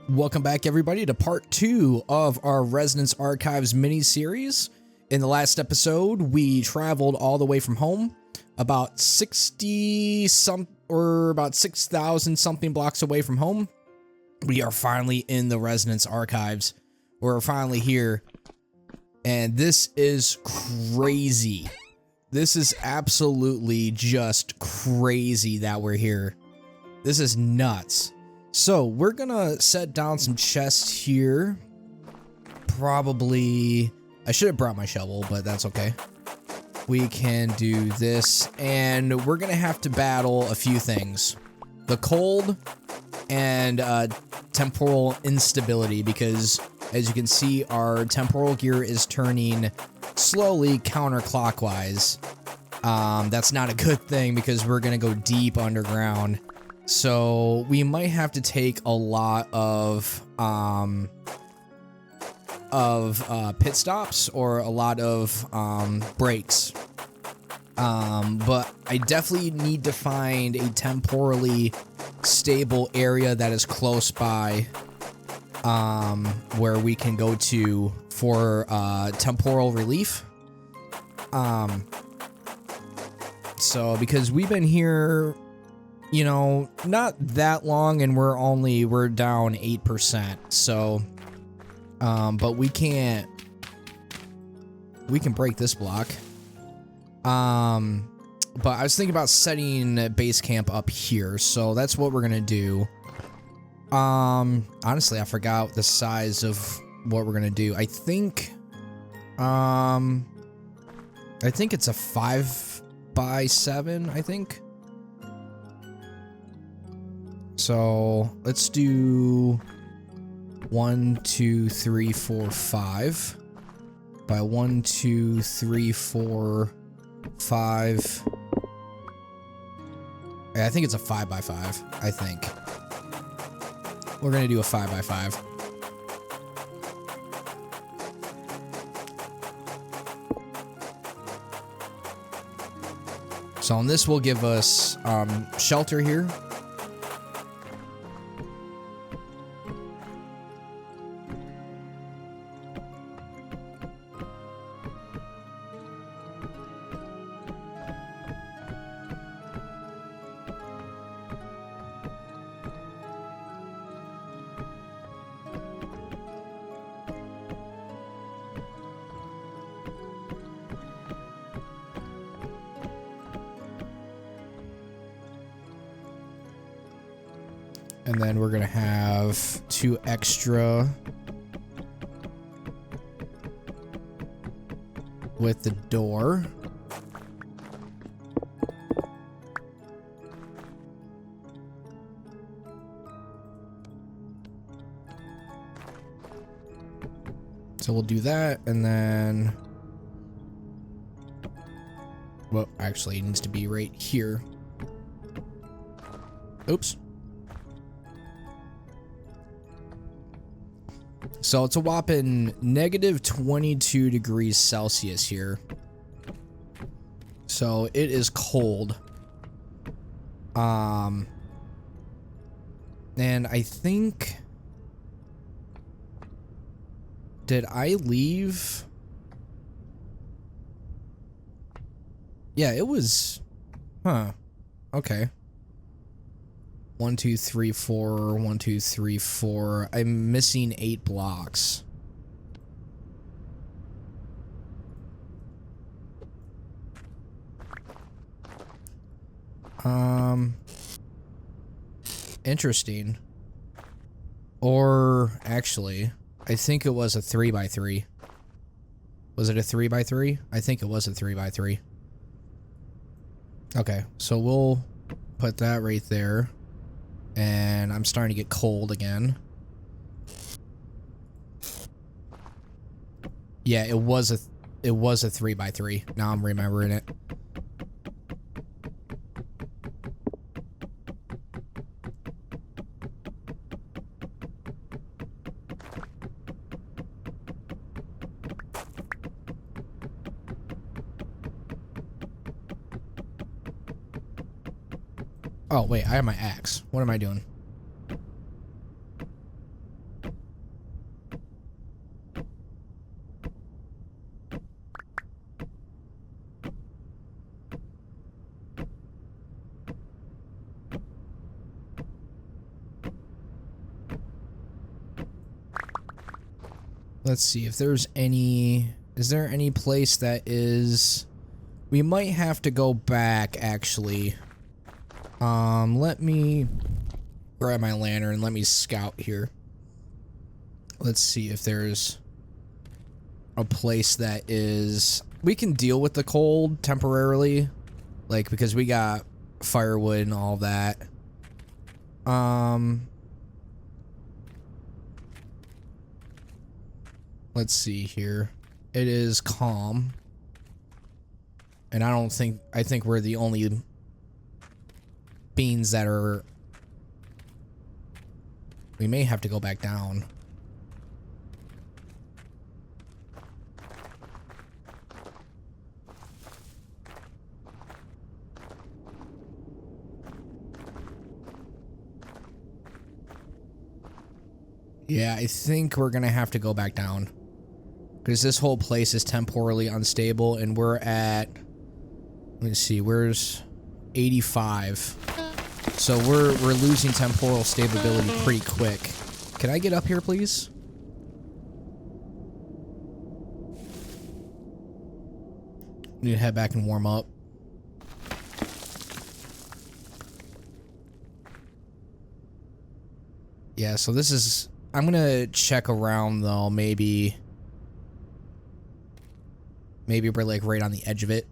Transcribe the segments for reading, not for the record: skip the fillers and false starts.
Welcome back, everybody, to part 2 of our Resonance Archives mini-series. In the last episode, we traveled all the way from home, about 6,000 something blocks away from home. We are finally in the Resonance Archives. We're finally here, and this is crazy. This is absolutely just crazy that we're here. This is nuts. So we're gonna set down some chests here. Probably, I should have brought my shovel, but that's okay. We can do this, and we're gonna have to battle a few things. The cold and temporal instability, because as you can see, our temporal gear is turning slowly counterclockwise. That's not a good thing because we're gonna go deep underground. So we might have to take a lot of pit stops or a lot of breaks. But I definitely need to find a temporally stable area that is close by, where we can go to for temporal relief. So because we've been here, you know, not that long, and we're down 8%. So, but we can break this block. But I was thinking about setting base camp up here, so that's what we're gonna do. Honestly, I forgot the size of what we're gonna do. I think it's a 5x7, I think. So let's do 1, 2, 3, 4, 5 by 1, 2, 3, 4, 5. I think it's a 5x5. I think we're gonna do a 5x5. So and this will give us shelter here. And then we're gonna have 2 extra with the door. So we'll do that, and then, well, actually it needs to be right here. Oops. So it's a whopping negative 22 degrees Celsius here. So it is cold. And I think, did I leave? Yeah, it was, okay. 1, 2, 3, 4, 1, 2, 3, 4. I'm missing 8 blocks. Interesting. Or actually, I think it was a 3x3. Was it a 3x3? I think it was a 3x3. Okay, so we'll put that right there. And I'm starting to get cold again. Yeah, it was a 3x3. Now I'm remembering it. Oh, wait, I have my axe. What am I doing? Let's see if there's any... Is there any place that is... We might have to go back, actually. Let me grab my lantern and let me scout here. Let's see if there's a place that is... We can deal with the cold temporarily. Like, because we got firewood and all that. Let's see here. It is calm. And I think we're the only beans that are... We may have to go back down. Yeah, I think we're gonna have to go back down. Because this whole place is temporally unstable, and we're at... Let me see, where's 85? So we're losing temporal stability pretty quick. Can I get up here, please? Need to head back and warm up. Yeah, so this is... I'm gonna check around, though, maybe... Maybe we're, like, right on the edge of it.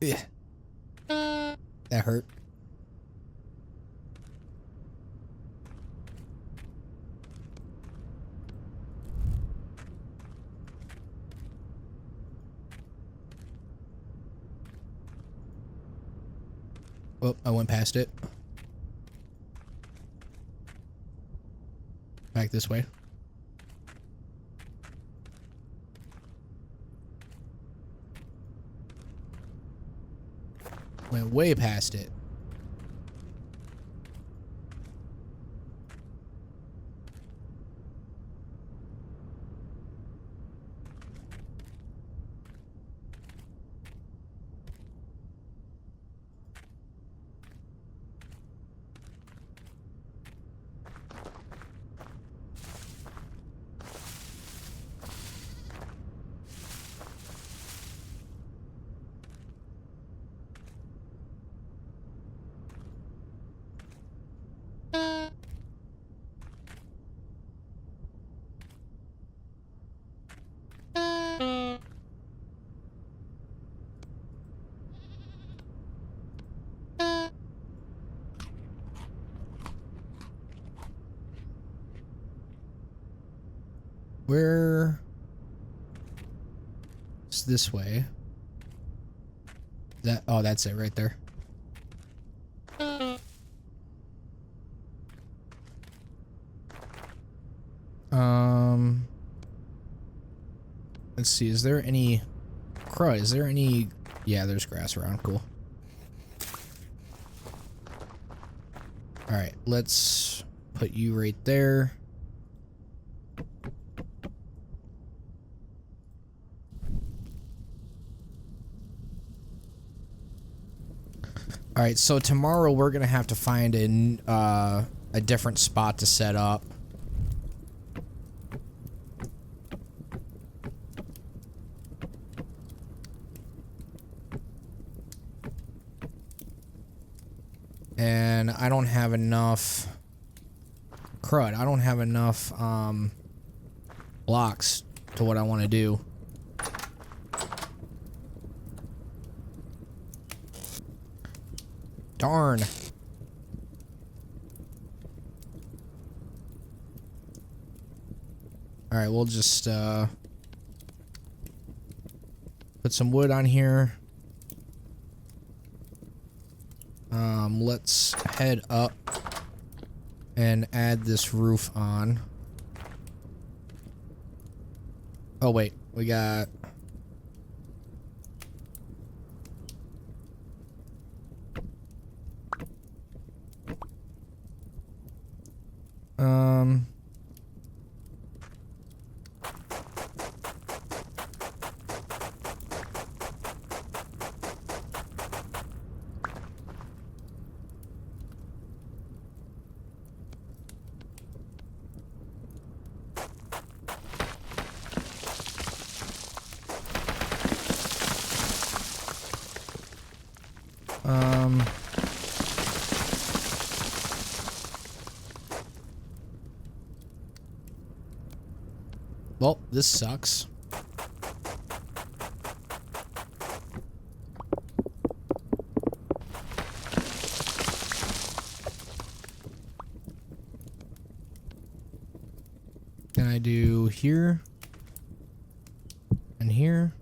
Yeah. That hurt. Oh, I went past it. Back this way. Went way past it. Where? It's this way. That, oh, that's it right there. Let's see, is there any... Crud, is there any... Yeah, there's grass around, cool. Alright, let's put you right there. Alright, so tomorrow we're gonna have to find a different spot to set up. And I don't have enough... Crud, I don't have enough, blocks to what I want to do. Darn. Alright, we'll just, put some wood on here. Let's head up and add this roof on. Oh, wait. We got... Well, this sucks. Can I do here and here?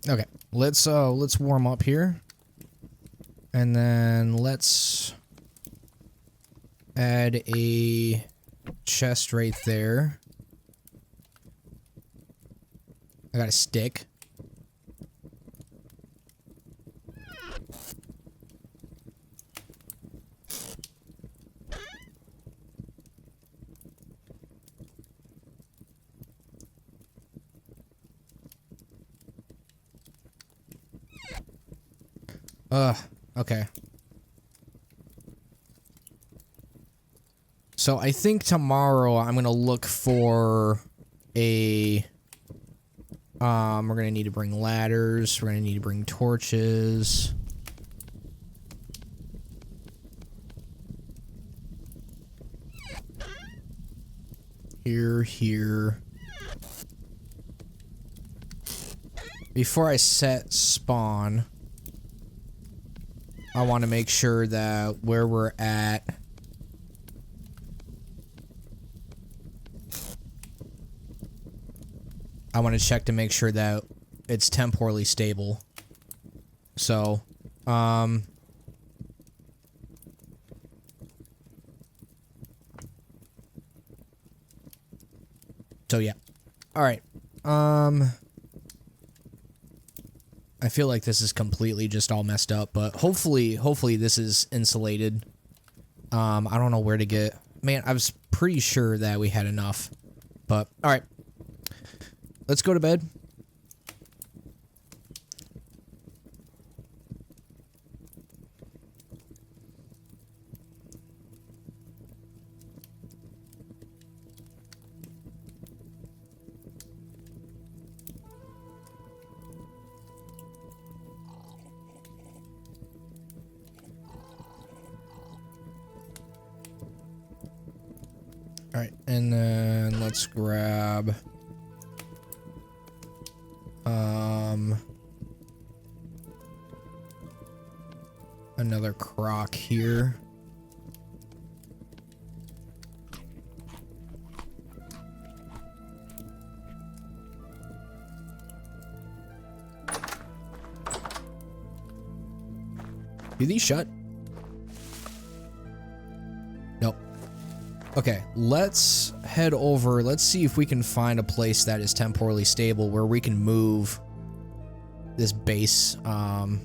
Okay, let's warm up here. And then let's add a chest right there. I got a stick. Okay. So I think tomorrow I'm gonna look for a we're gonna need to bring ladders, we're gonna need to bring torches. Here. Before I set spawn, I want to make sure that where we're at I want to check to make sure that it's temporally stable. So, yeah. All right. I feel like this is completely just all messed up, but hopefully this is insulated. I don't know where to get. Man, I was pretty sure that we had enough. But all right. Let's go to bed. All right, and then let's grab another crock here. Do these shut? Nope. Okay, let's head over. Let's see if we can find a place that is temporally stable where we can move this base of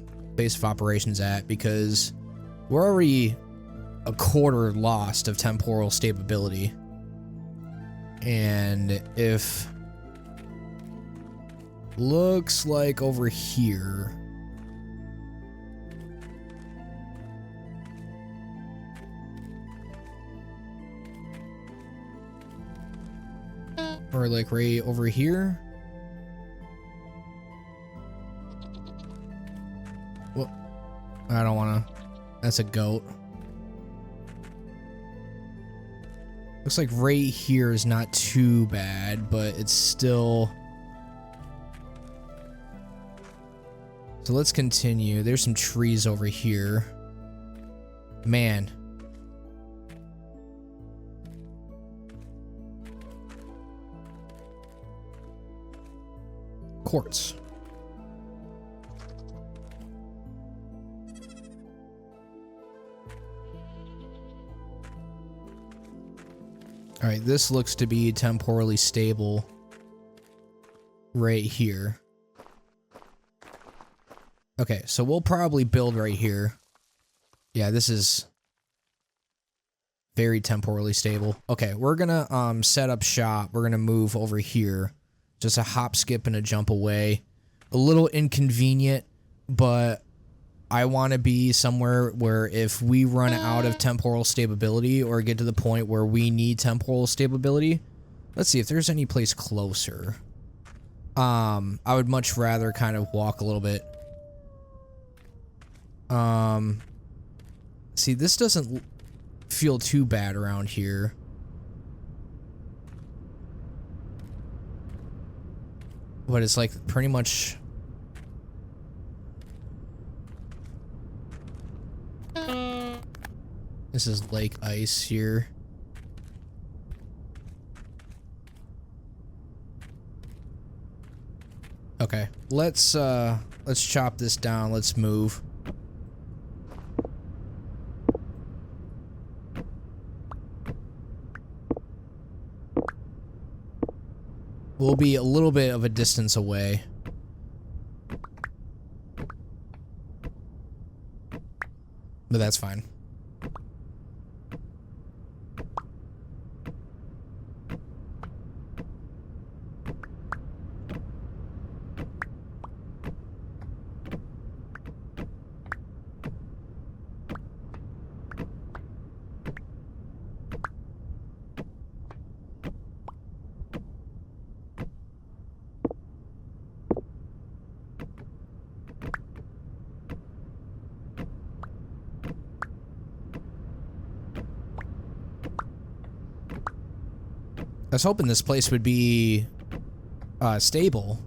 operations at, because we're already a quarter lost of temporal stability. And if looks like over here, Or like right over here. Well, I don't want to. That's a goat. Looks like right here is not too bad, but it's still... So let's continue. There's some trees over here. Man. Quartz. All right, this looks to be temporally stable right here. Okay, so we'll probably build right here. Yeah, this is very temporally stable. Okay, we're gonna set up shop. We're gonna move over here. Just a hop, skip, and a jump away. A little inconvenient, but I want to be somewhere where if we run out of temporal stability or get to the point where we need temporal stability, let's see if there's any place closer. I would much rather kind of walk a little bit. See, this doesn't feel too bad around here. But it's like pretty much... This is lake ice here. Okay, let's chop this down. Let's move. We'll be a little bit of a distance away. But that's fine. I was hoping this place would be stable.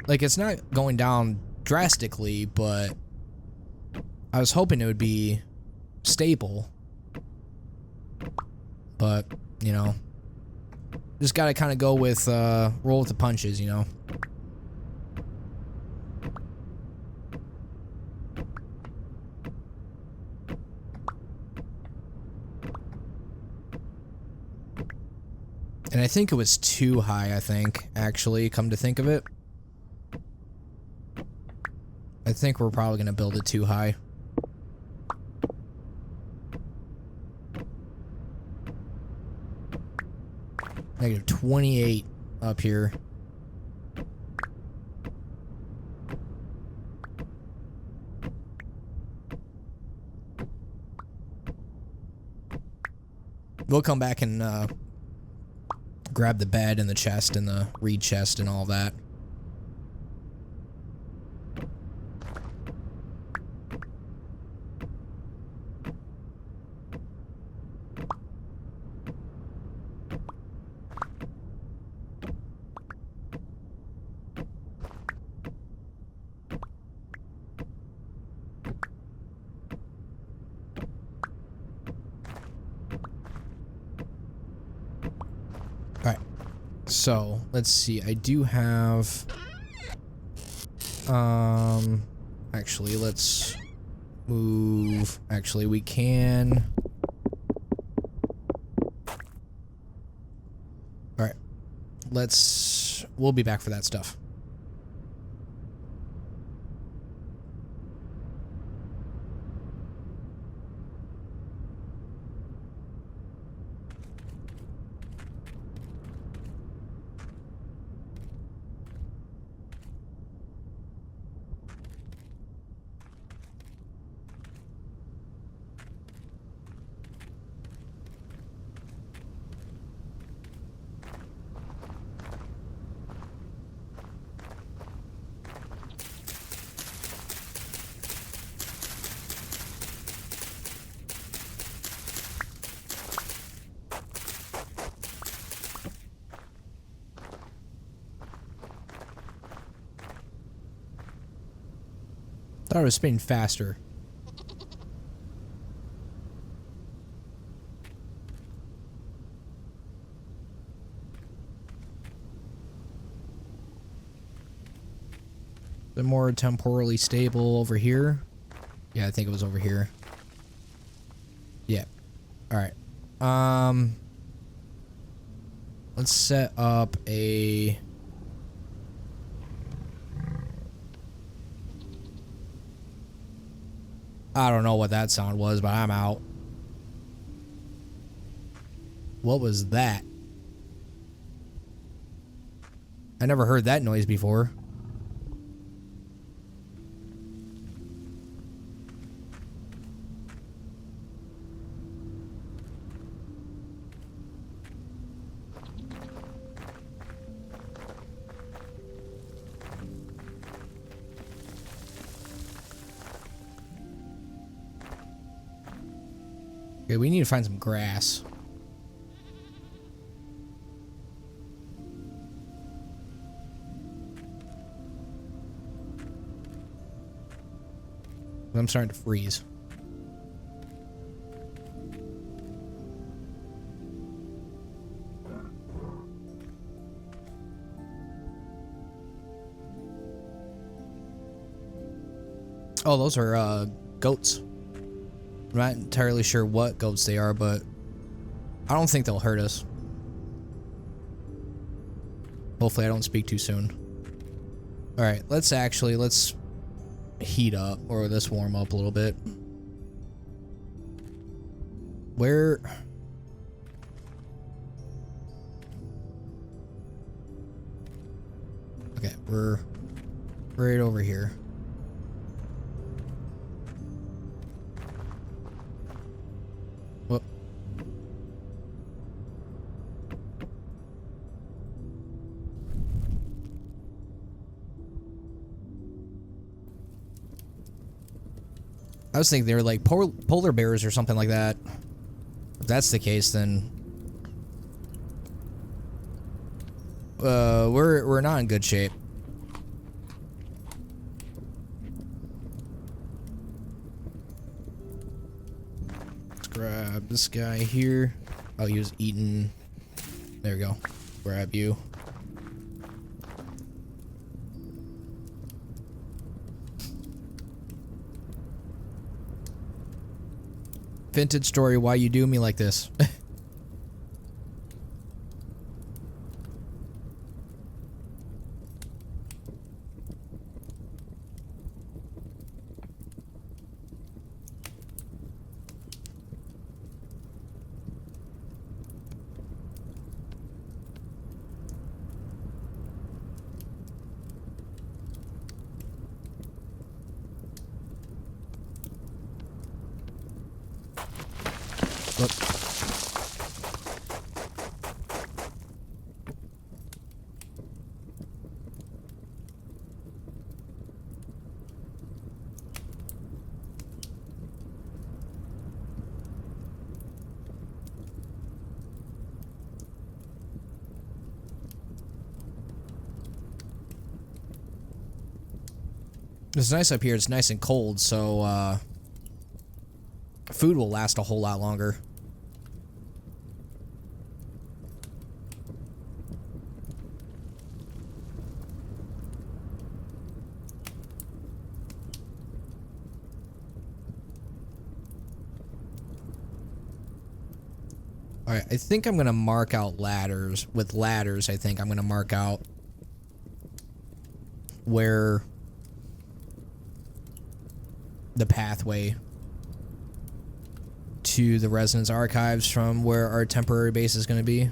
Like, it's not going down drastically, but I was hoping it would be stable. But, you know, just gotta kind of go with, roll with the punches, you know? And I think it was too high, I think, actually, come to think of it. I think we're probably going to build it too high. Negative 28 up here. We'll come back and, grab the bed and the chest and the reed chest and all that. So, let's see, I do have, actually, let's move, actually, we can, alright, we'll be back for that stuff. Thought it was spinning faster. The more temporally stable over here. Yeah, I think it was over here. Yeah. All right. Let's set up a... I don't know what that sound was, but I'm out. What was that? I never heard that noise before. Okay, we need to find some grass. I'm starting to freeze. Oh, those are goats. I'm not entirely sure what goats they are, but I don't think they'll hurt us. Hopefully I don't speak too soon. Alright, let's heat up, or let's warm up a little bit. Where... Okay, we're right over here. Whoop. I was thinking they were like polar bears or something like that. If that's the case, then we're not in good shape. Let's grab this guy here. Oh, he was eating. There we go. Grab you. Vintage story, why you do me like this? Look. It's nice up here. It's nice and cold, so food will last a whole lot longer. Alright, I think I'm going to mark out ladders. With ladders, I think I'm going to mark out where the pathway to the Resonance Archives from where our temporary base is going to be.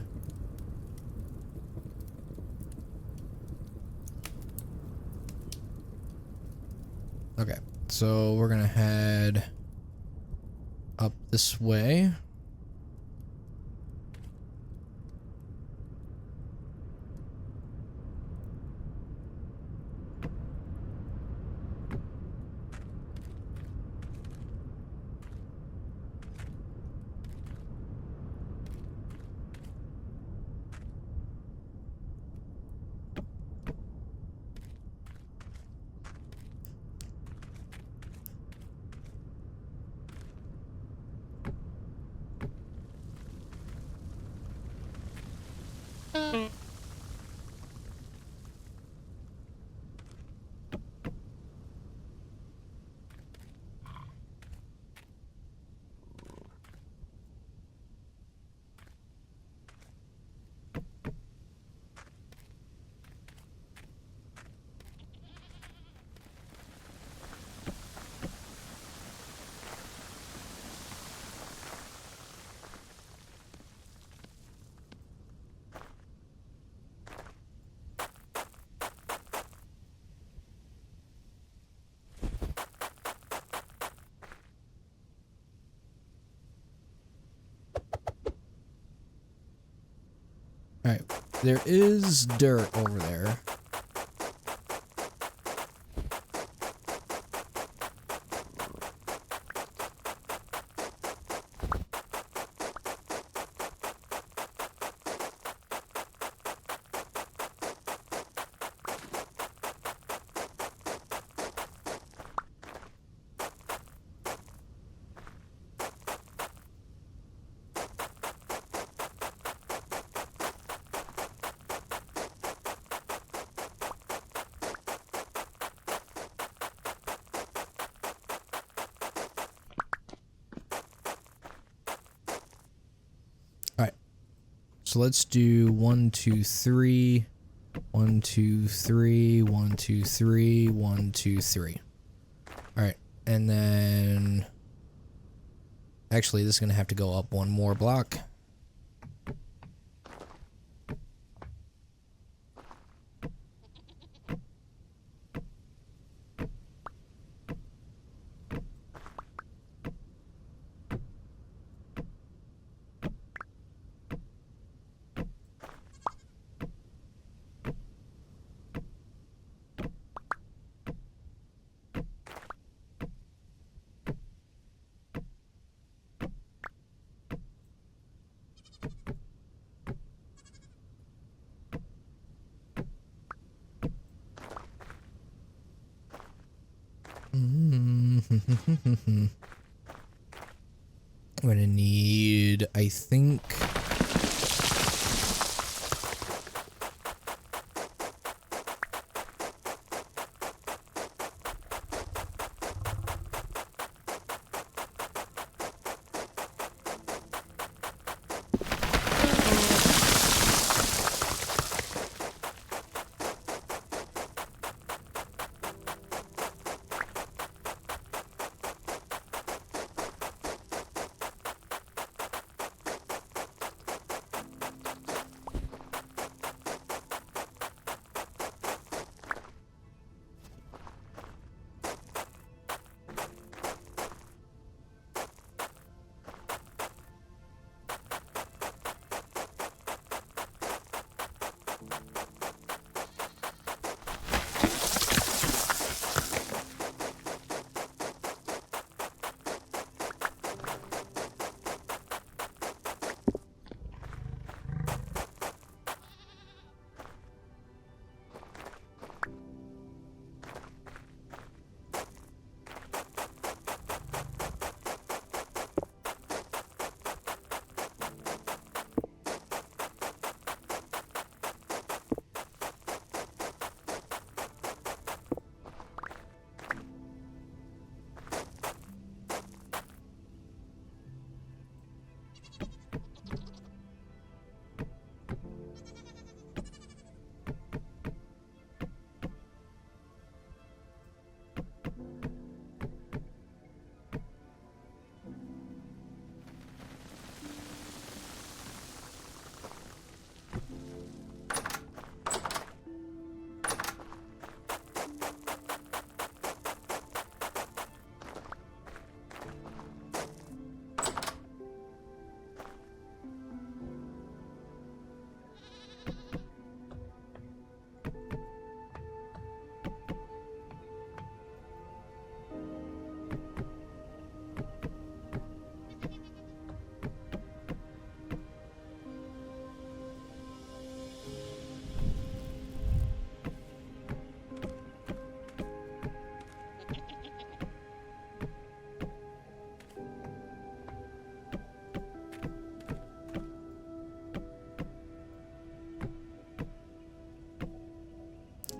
Okay, so we're going to head up this way. All right, there is dirt over there. So let's do 1, 2, 3, 1, 2, 3, 1, 2, 3, 1, 2, 3. All right, and then actually this is gonna have to go up one more block. I'm gonna need, I think,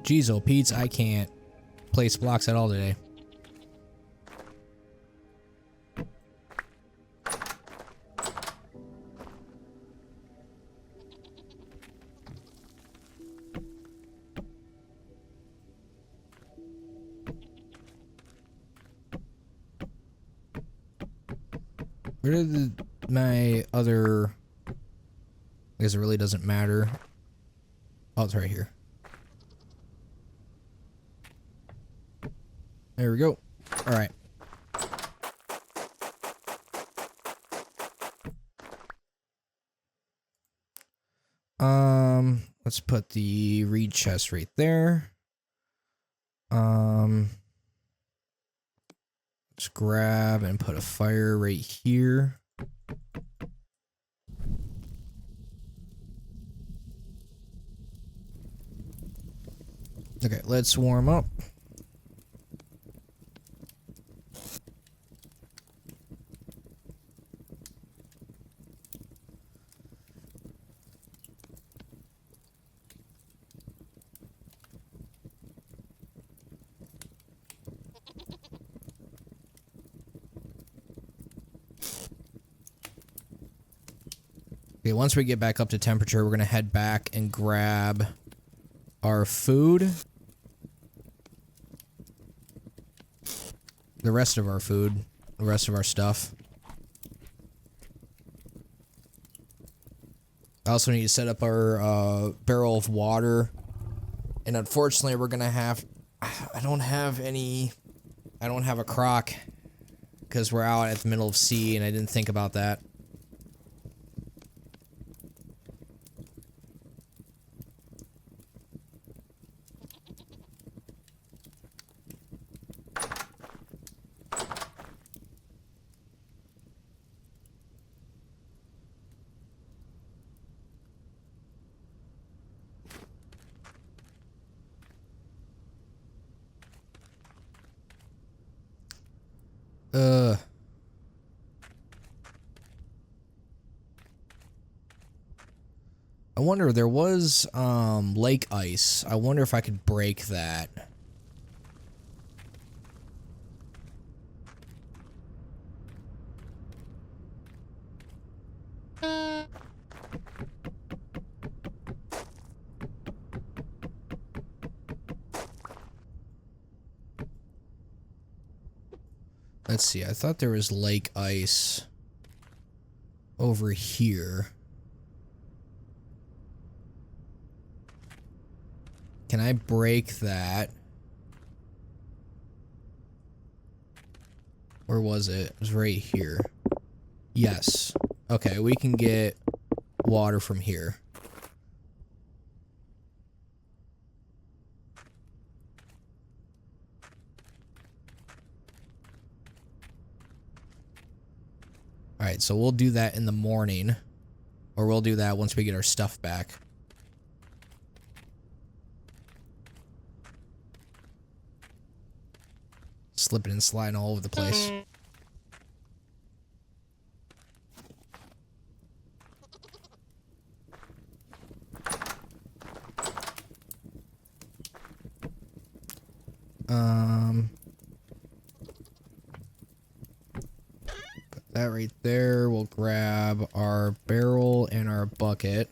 Jeez, oh Pete's, I can't place blocks at all today. Where did my other... I guess it really doesn't matter. Oh, it's right here. There we go. All right. Let's put the reed chest right there. Let's grab and put a fire right here. Okay, let's warm up. Okay, once we get back up to temperature, we're going to head back and grab our food. The rest of our food. The rest of our stuff. I also need to set up our barrel of water. And unfortunately, we're going to have... I don't have a crock. Because we're out at the middle of sea and I didn't think about that. I wonder, there was lake ice. I wonder if I could break that. Let's see, I thought there was lake ice over here. Can I break that? Where was it? It was right here. Yes. Okay, we can get water from here. Alright, so we'll do that in the morning. Or we'll do that once we get our stuff back. Slipping and sliding all over the place. Put that right there. We'll grab our barrel and our bucket.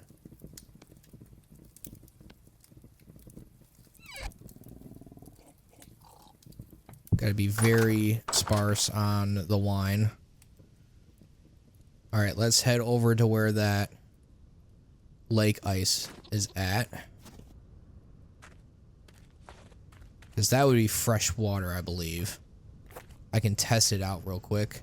Gotta be very sparse on the wine. Alright, let's head over to where that lake ice is at. Because that would be fresh water, I believe. I can test it out real quick.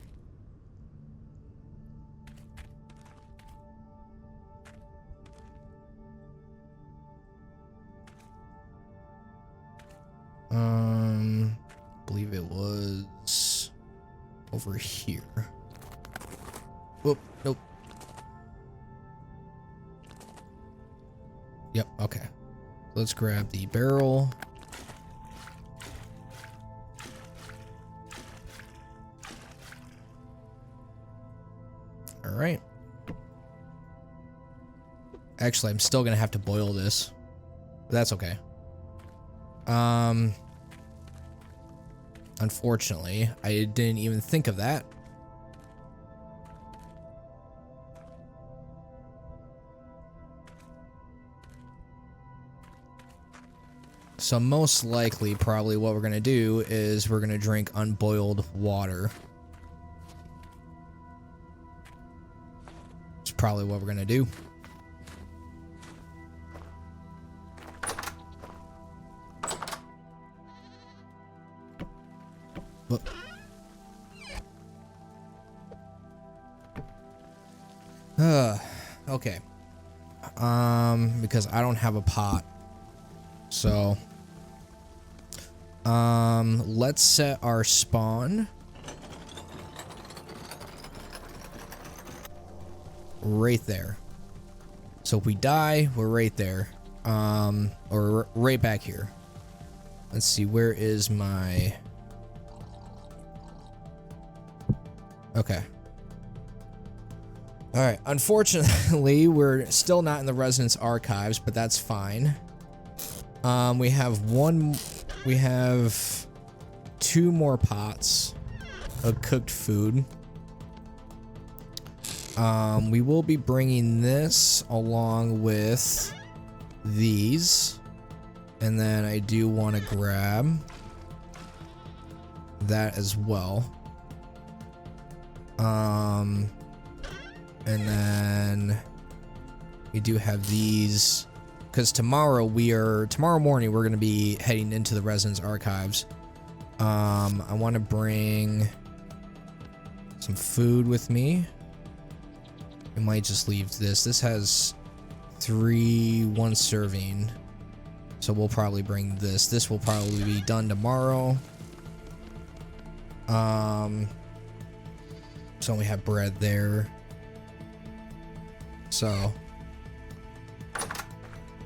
I believe it was over here. Whoop, nope. Yep, okay. Let's grab the barrel. All right. Actually, I'm still gonna have to boil this. But that's okay. Unfortunately, I didn't even think of that. So most likely, probably what we're gonna do is we're gonna drink unboiled water. It's probably what we're gonna do. Look. Okay. Because I don't have a pot. So, let's set our spawn right there. So if we die, we're right there. Or right back here. Let's see, where is my... Okay. Alright, unfortunately, we're still not in the Resonance Archives, but that's fine. We have 2 more pots of cooked food. We will be bringing this along with these. And then I do want to grab that as well. And then we do have these. Because tomorrow morning we're going to be heading into the Resonance Archives. I want to bring some food with me. I might just leave this. This has 1 serving. So we'll probably bring this. This will probably be done tomorrow. So we have bread there. So...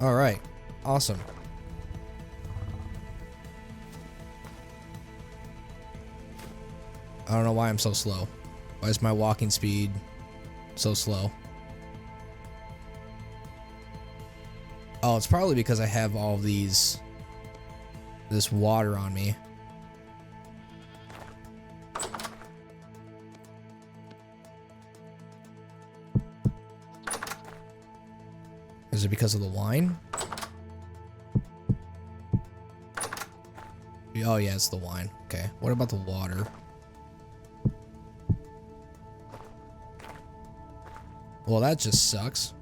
Alright, awesome. I don't know why I'm so slow. Why is my walking speed so slow? Oh, it's probably because I have all this water on me. Is it because of the wine? Oh yeah, it's the wine. Okay, what about the water? Well, that just sucks.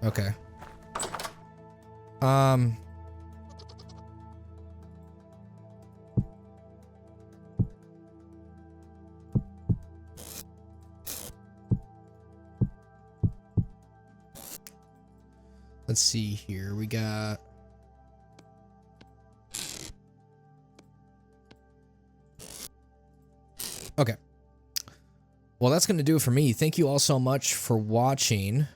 Okay. Let's see here. We got... Okay. Well, that's going to do it for me. Thank you all so much for watching.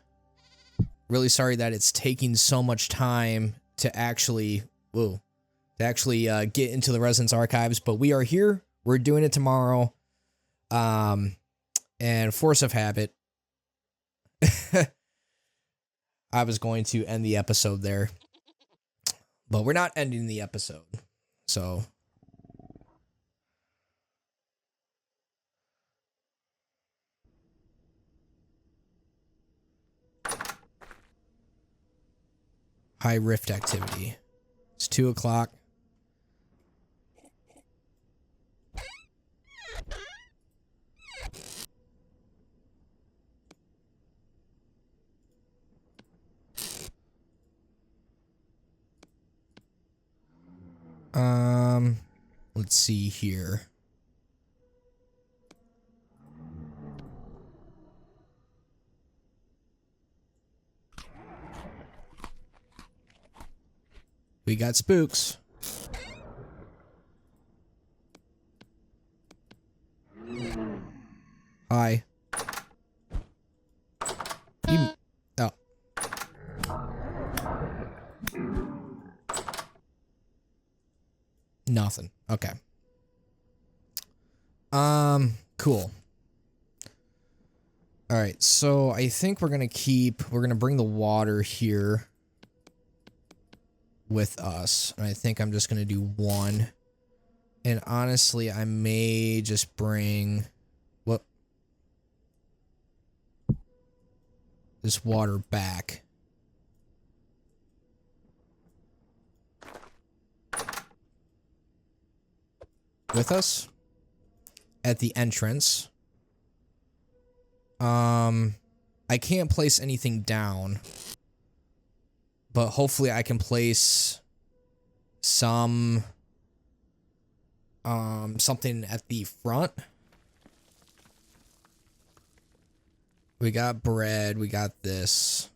Really sorry that it's taking so much time to actually... get into the Resonance Archives, but we are here. We're doing it tomorrow. And force of habit. I was going to end the episode there, but we're not ending the episode. So high rift activity. It's 2 o'clock. Let's see here. We got spooks. Hi. Oh. Nothing. Okay. Cool. All right, so I think we're gonna bring the water here with us. And I think I'm just going to do one. And honestly, I may just bring this water back. With us at the entrance. I can't place anything down, but hopefully I can place something at the front. We got bread, we got this.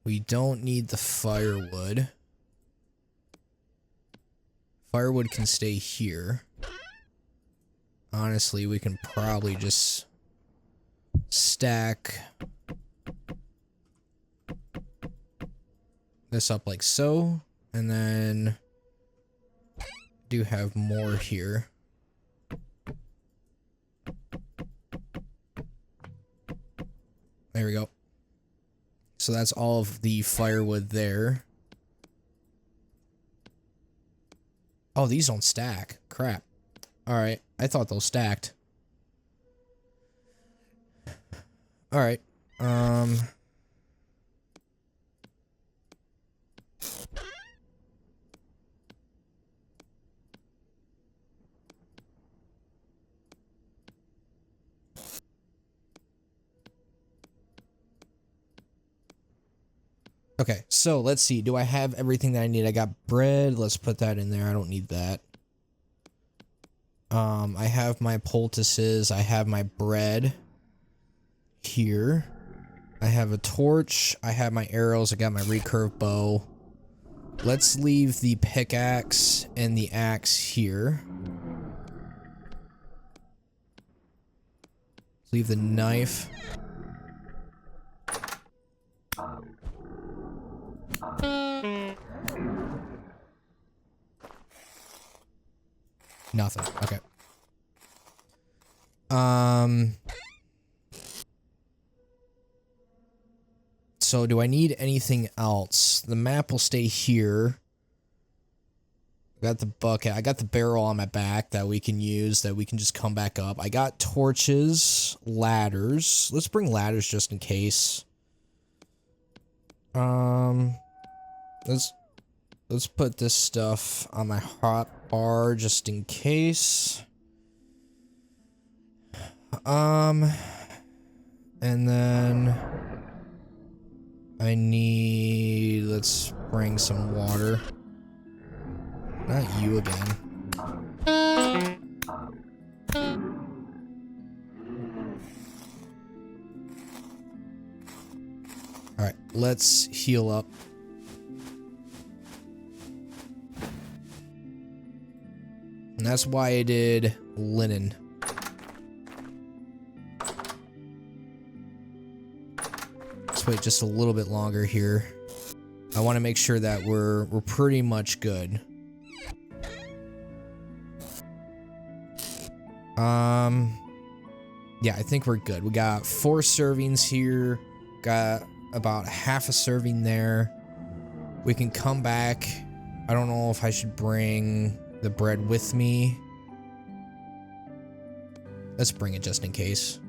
We don't need the firewood. Firewood can stay here. Honestly, we can probably just stack this up like so, and then do have more here. There we go. So that's all of the firewood there. Oh, these don't stack. Crap. Alright, I thought those stacked. Alright, okay, so let's see. Do I have everything that I need? I got bread. Let's put that in there. I don't need that. I have my poultices. I have my bread here. I have a torch. I have my arrows. I got my recurve bow. Let's leave the pickaxe and the axe here. Leave the knife. Nothing. Okay. So do I need anything else? The map will stay here. I got the bucket. I got the barrel on my back that we can use, that we can just come back up. I got torches, ladders. Let's bring ladders just in case. Let's put this stuff on my hot bar just in case. And then I need, let's bring some water. Not you again. Alright, let's heal up. And that's why I did linen. Let's wait just a little bit longer here. I want to make sure that we're pretty much good. Yeah, I think we're good. We got 4 servings here. Got about half a serving there. We can come back. I don't know if I should bring the bread with me. Let's bring it just in case.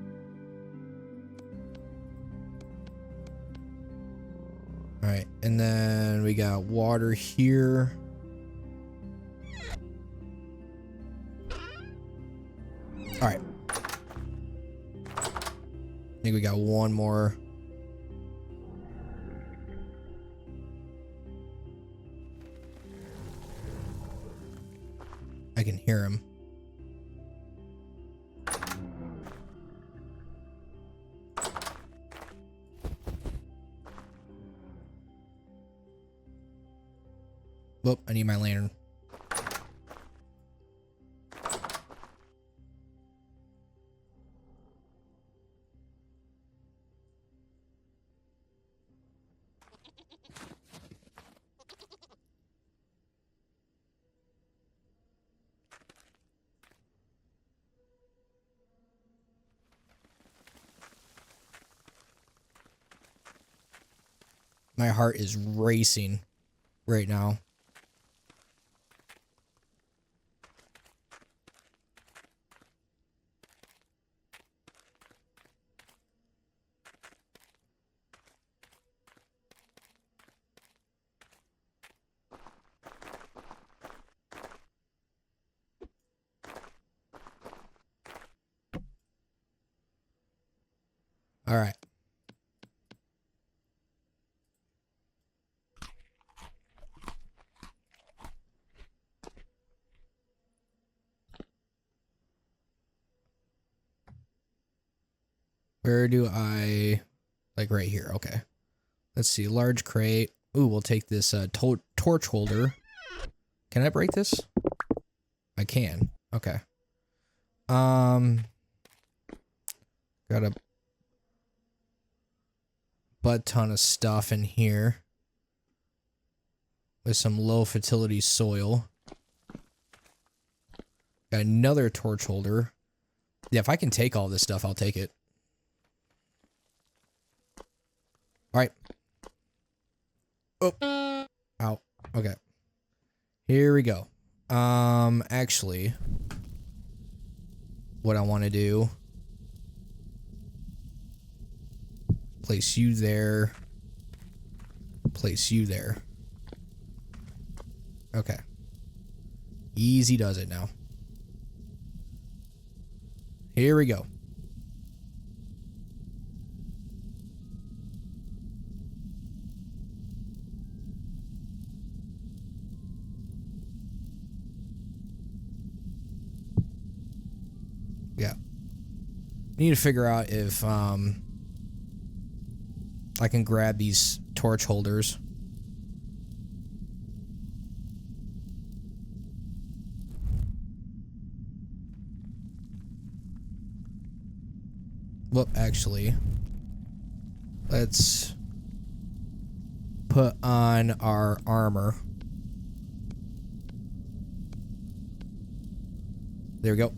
Alright, and then we got water here. Alright. I think we got one more. I can hear him. Whoop, I need my lantern. My heart is racing right now. All right. Where do I, like right here? Okay. Let's see, large crate. Ooh, we'll take this torch holder. Can I break this? I can. Okay. Got a butt ton of stuff in here with some low fertility soil. Got another torch holder. Yeah, if I can take all this stuff, I'll take it. All right. Oh. Ow. Okay. Here we go. Actually, what I want to do, place you there, place you there. Okay. Easy does it now. Here we go. Yeah. Need to figure out if I can grab these torch holders. Well, actually, let's put on our armor. There we go.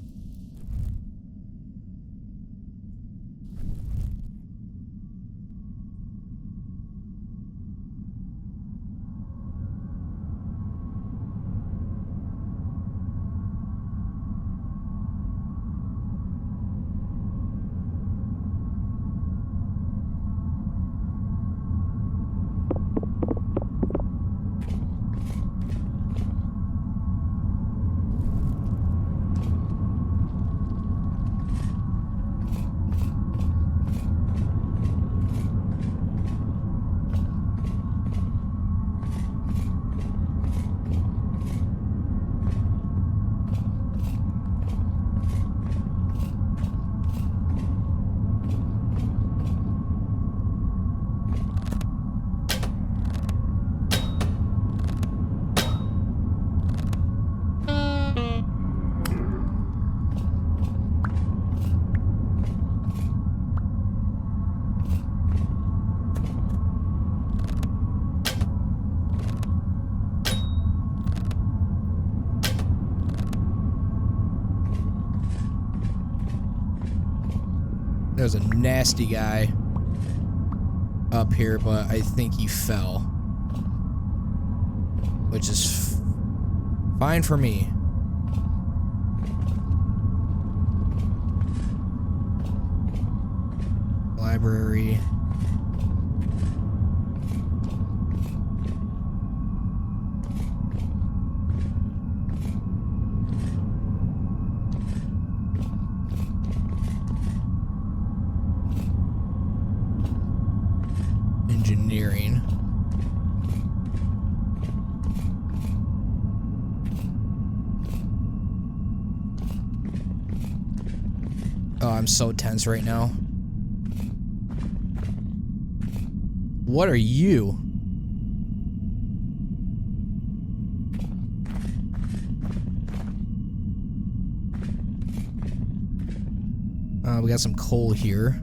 There's a nasty guy up here, but I think he fell. Which is fine for me. Library. Engineering. Oh, I'm so tense right now. What are you? We got some coal here.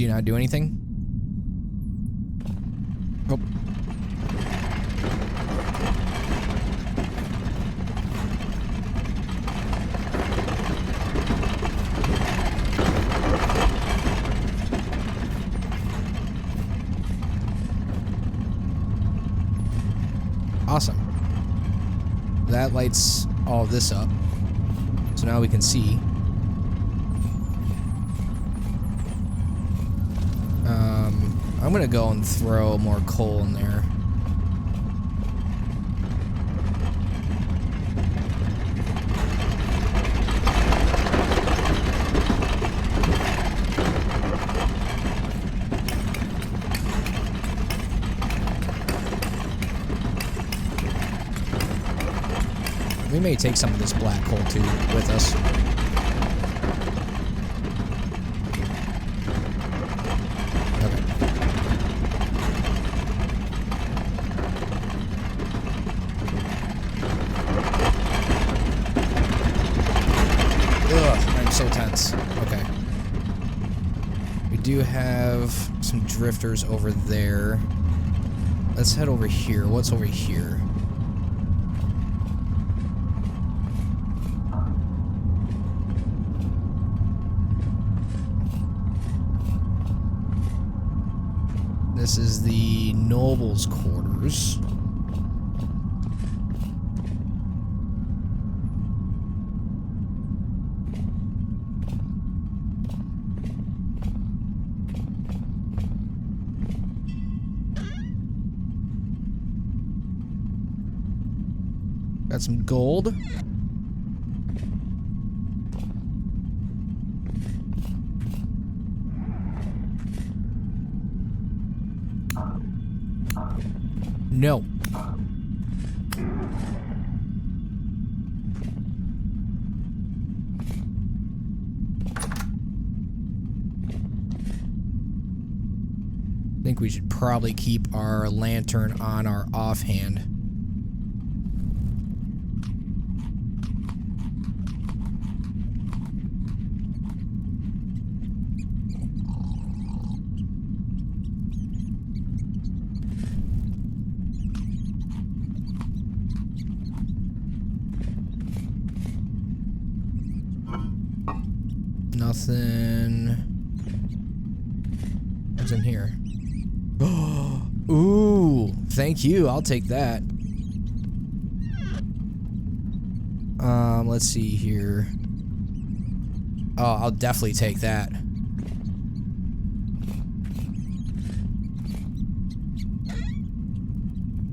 Do you not do anything? Oh. Awesome. That lights all of this up. So now we can see. I'm gonna go and throw more coal in there. We may take some of this black coal too with us. So tense. Okay. We do have some drifters over there. Let's head over here. What's over here? This is the Noble's quarters. Got some gold. No. I think we should probably keep our lantern on our offhand. Nothing. What's in here? Ooh, thank you. I'll take that. Let's see here. Oh, I'll definitely take that.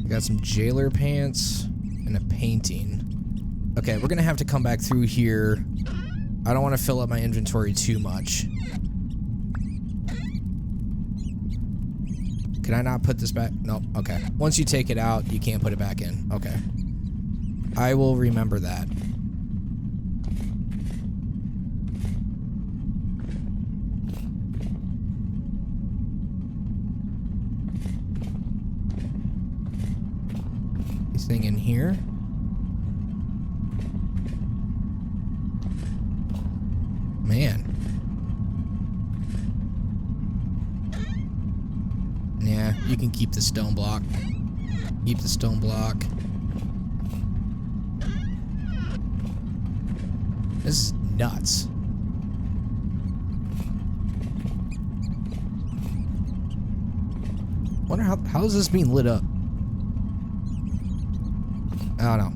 We got some jailer pants and a painting. Okay, we're gonna have to come back through here. I don't want to fill up my inventory too much. Can I not put this back? Nope. Okay. Once you take it out, you can't put it back in. Okay. I will remember that. Anything in here? Man. Yeah, you can keep the stone block. Keep the stone block. This is nuts. Wonder how is this being lit up? I don't know.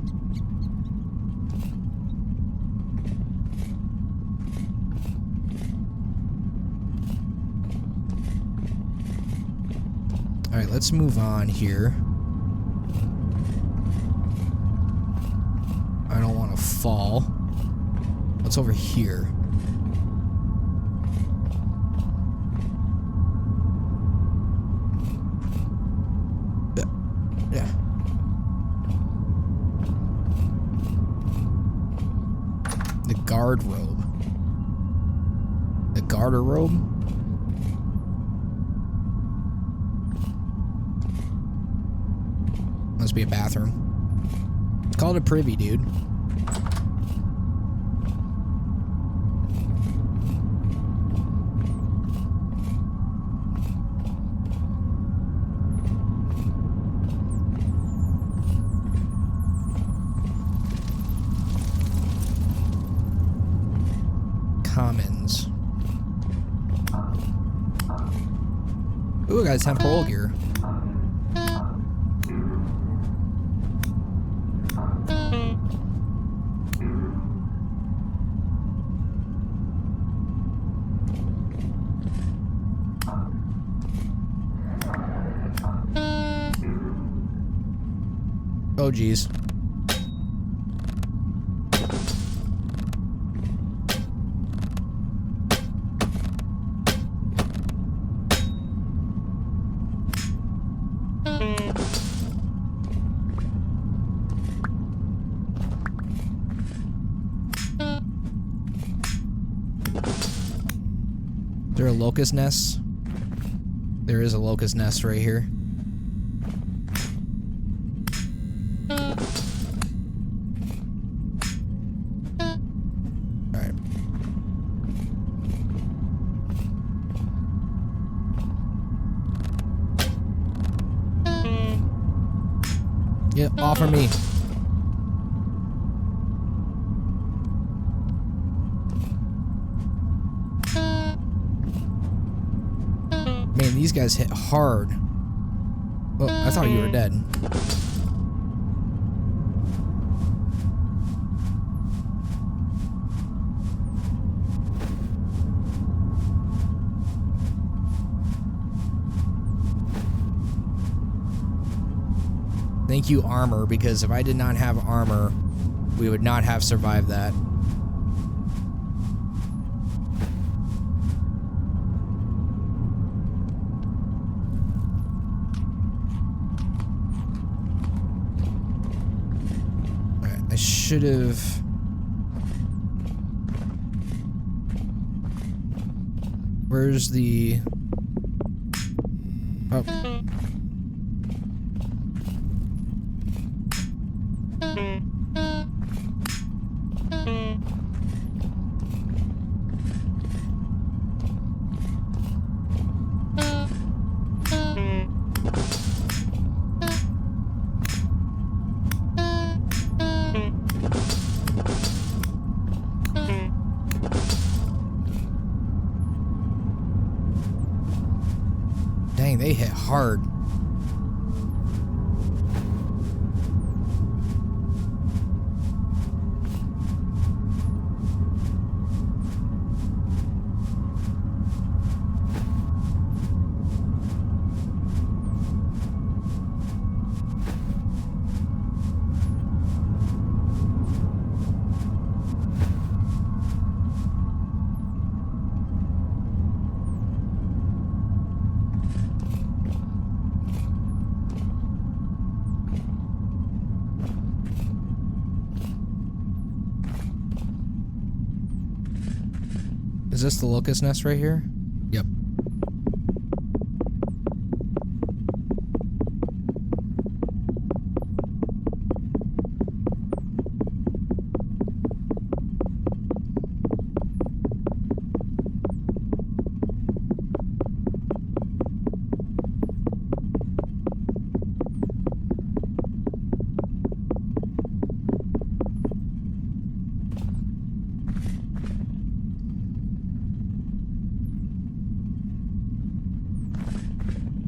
Alright, let's move on here. I don't want to fall. What's over here? Yeah. The guard robe. The garter robe? Must be a bathroom. It's called a privy, dude. commons. Ooh, I got a temporal gear. Oh, geez. Is there a locust nest? There is a locust nest right here. Alright. Yeah, offer me. Man, these guys hit hard. Oh, I thought you were dead. Thank you, armor, because if I did not have armor, we would not have survived that. I should have... Where's the... Oh. Dang, they hit hard. Is this the locust nest right here? Yep.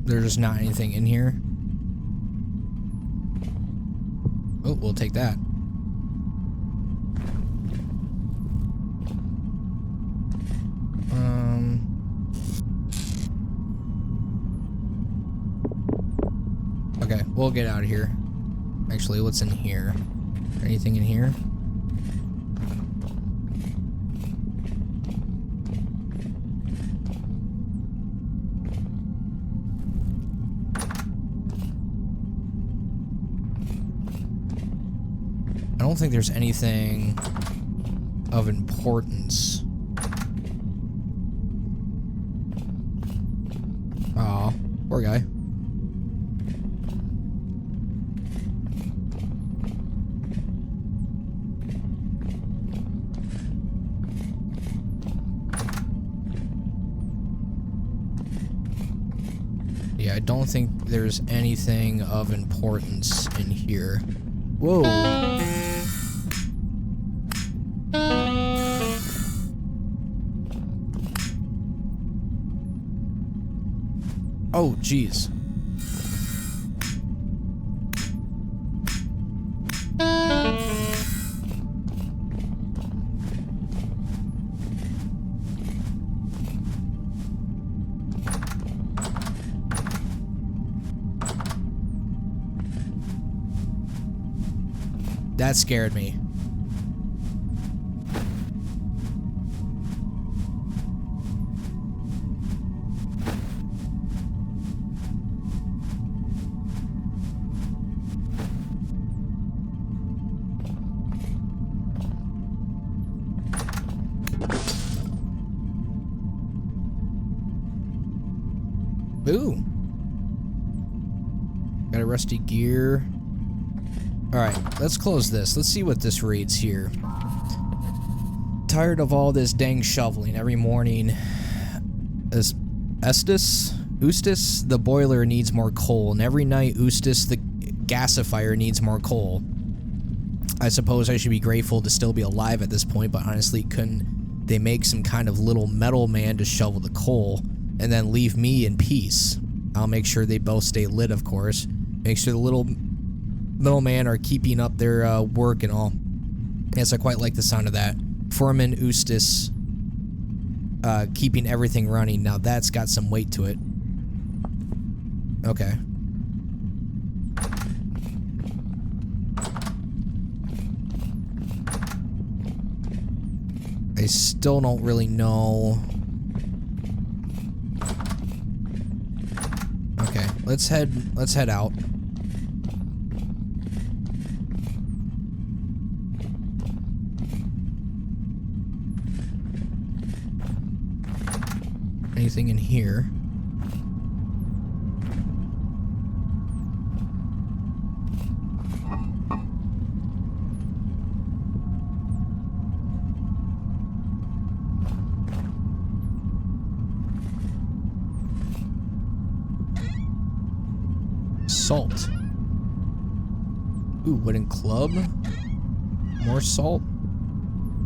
There's not anything in here. Oh, we'll take that. Okay, we'll get out of here. Actually, what's in here? Anything in here? I don't think there's anything of importance. Aw, poor guy. Yeah, I don't think there's anything of importance in here. Whoa. Oh, jeez. That scared me. Ooh. Got a rusty gear. Alright, let's close this. Let's see what this reads here. Tired of all this dang shoveling every morning. Ustis, the boiler needs more coal, and every night Ustis, the gasifier, needs more coal. I suppose I should be grateful to still be alive at this point, but honestly, couldn't they make some kind of little metal man to shovel the coal, and then leave me in peace? I'll make sure they both stay lit, of course. Make sure the little middlemen are keeping up their work and all. Yes, I quite like the sound of that. Foreman Ustis keeping everything running. Now that's got some weight to it. Okay. I still don't really know. Okay, let's head out. Anything in here? Salt. Ooh, wooden club. More salt.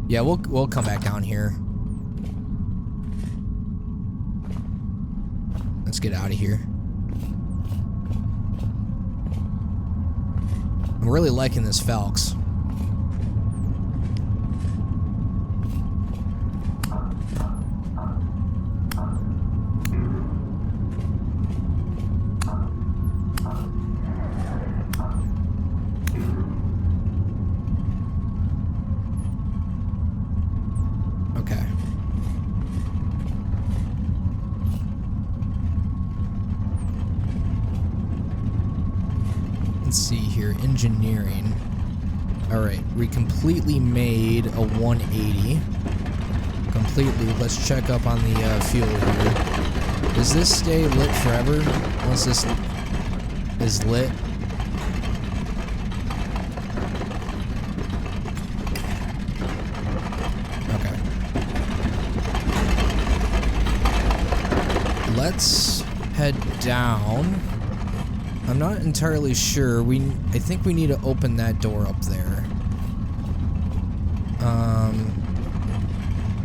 Yeah, we'll come back down here. Let's get out of here. I'm really liking this Falx. Let's see here, engineering. All right, we completely made a 180. Completely. Let's check up on the fuel here. Does this stay lit forever once this is lit? Okay. Let's head down. I'm not entirely sure. I think we need to open that door up there.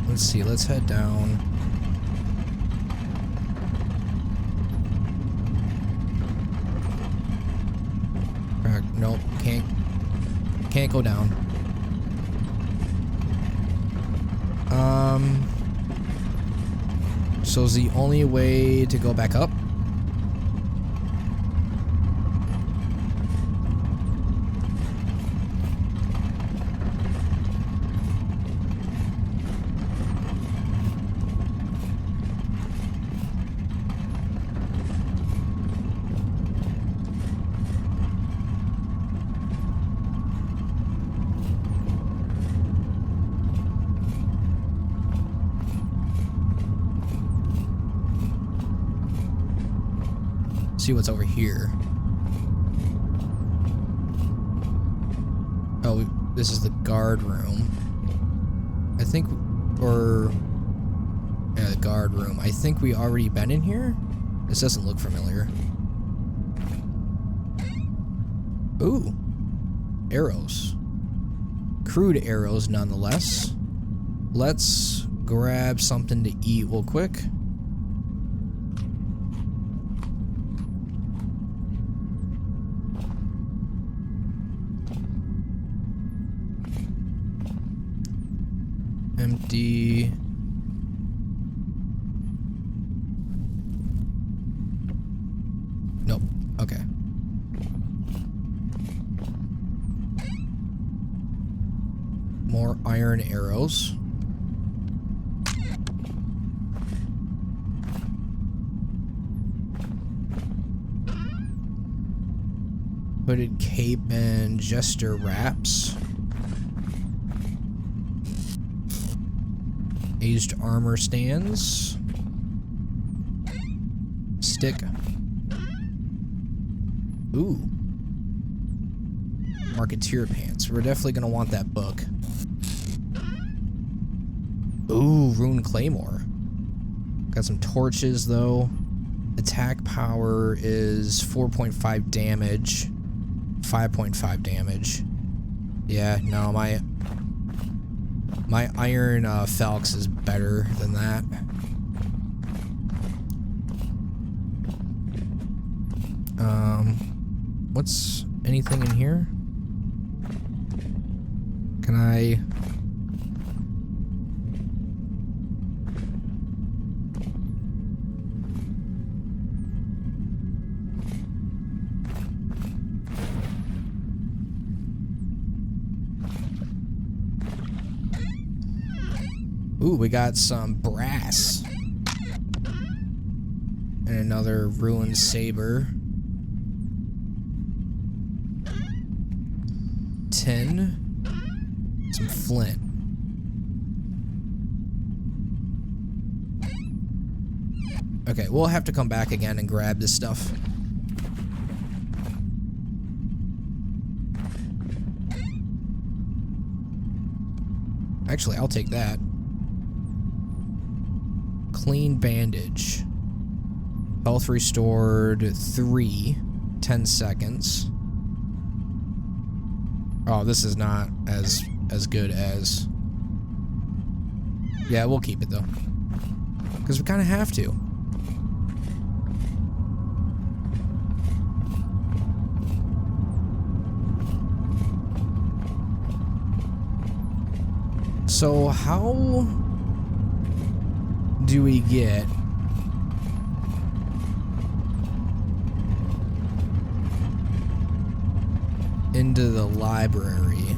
Let's see. Let's head down. Nope. Can't go down. So is the only way to go back up? See what's over here. Oh, this is the guard room. I think, yeah, the guard room. I think we already been in here. This doesn't look familiar. Ooh, arrows. Crude arrows, nonetheless. Let's grab something to eat real quick. Empty. Nope. Okay. More iron arrows. Hooded cape and jester wraps. Aged armor stands. Stick. Ooh. Marketeer pants. We're definitely gonna want that book. Ooh, rune claymore. Got some torches though. Attack power is 4.5 damage. 5.5 damage. Yeah, no, my iron Falx is better than that. What's anything in here? Can I? Ooh, we got some brass. And another ruined saber. Tin. Some flint. Okay, we'll have to come back again and grab this stuff. Actually, I'll take that. Clean bandage. Health restored 3, 10 seconds. Oh, this is not as good as... Yeah, we'll keep it though. Because we kind of have to. So how do we get into the library?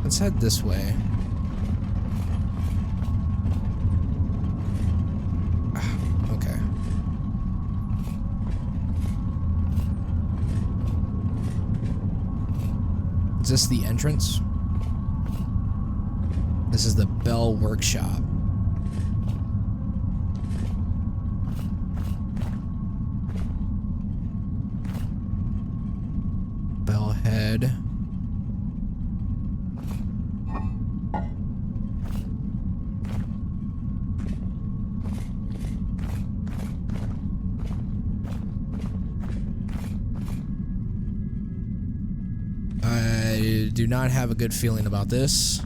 Let's head this way. Okay. Is this the entrance? This is the Bell Workshop. Bellhead. I do not have a good feeling about this.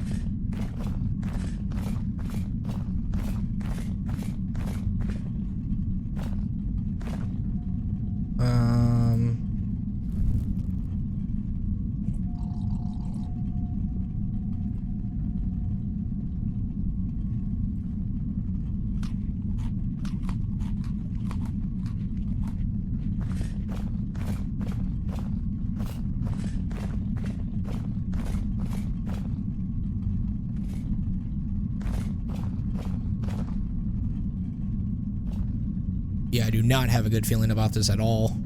Yeah, I do not have a good feeling about this at all.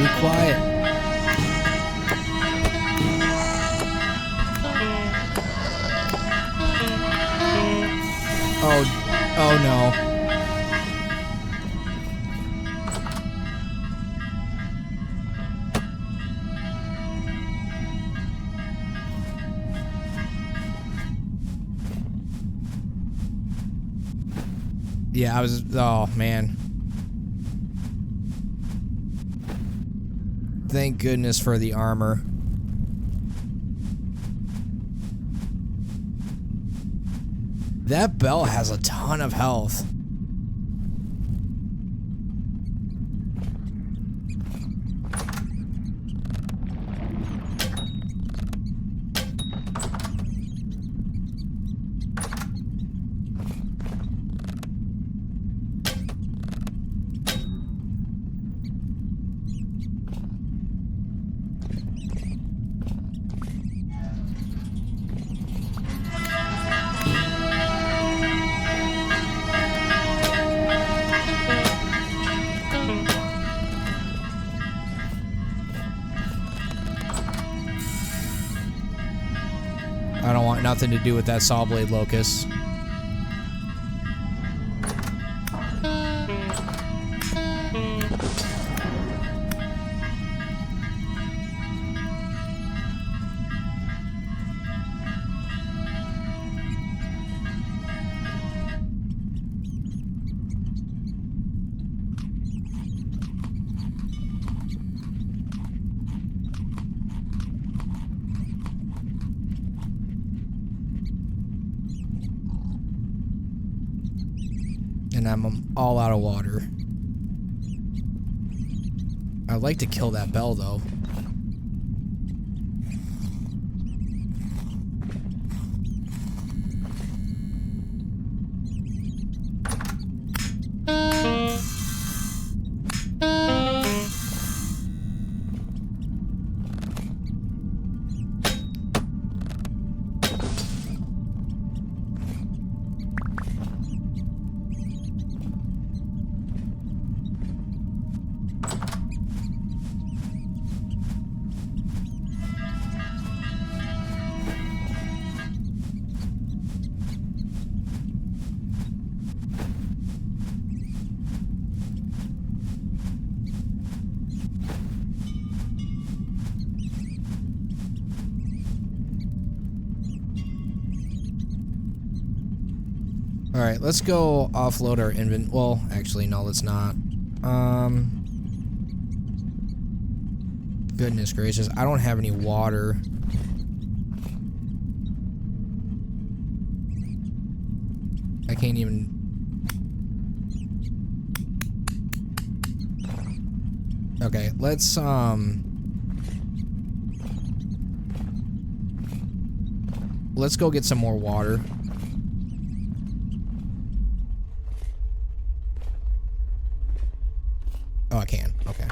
Be quiet. Oh no. Yeah, I was... Oh, man. Thank goodness for the armor. That bell has a ton of health. I don't want nothing to do with that saw blade locust. And I'm all out of water. I'd like to kill that bell, though. Alright, let's go offload our inventory. Well, actually, no, let's not. Goodness gracious, I don't have any water. I can't even... Okay, let's go get some more water. Oh, I can. Okay.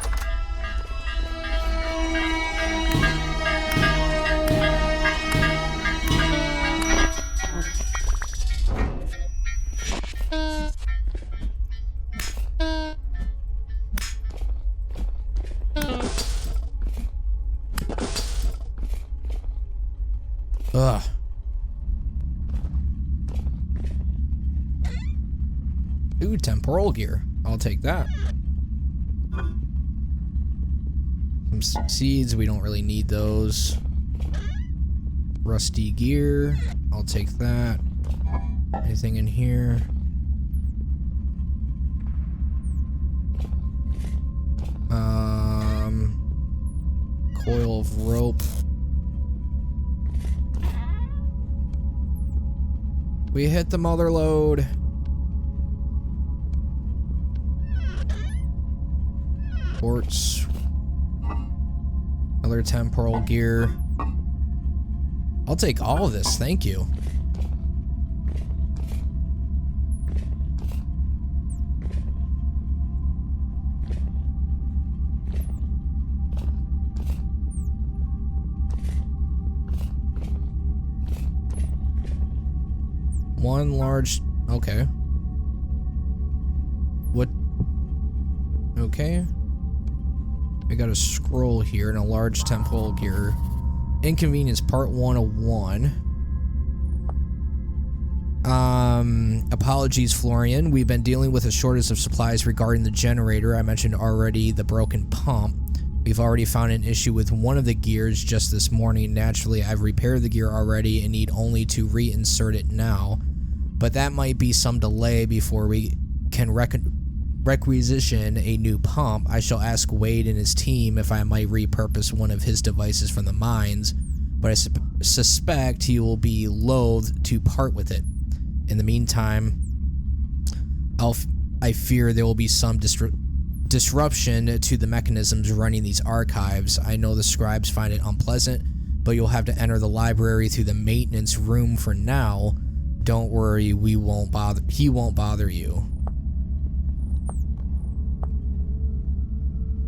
Ugh. Ooh, temporal gear. I'll take that. Some seeds, we don't really need those. Rusty gear, I'll take that. Anything in here? Coil of rope. We hit the mother lode. Quartz. Another temporal gear. I'll take all of this, thank you. One large... Okay. What? Okay. We got a scroll here and a large temporal gear. Inconvenience part 101. Apologies, Florian. We've been dealing with a shortage of supplies regarding the generator. I mentioned already the broken pump. We've already found an issue with one of the gears just this morning. Naturally, I've repaired the gear already and need only to reinsert it now. But that might be some delay before we can requisition a new pump, I shall ask Wade and his team if I might repurpose one of his devices from the mines, but I suspect he will be loath to part with it. In the meantime, I fear there will be some disruption to the mechanisms running these archives. I know the scribes find it unpleasant, but you'll have to enter the library through the maintenance room for now. Don't worry, he won't bother you.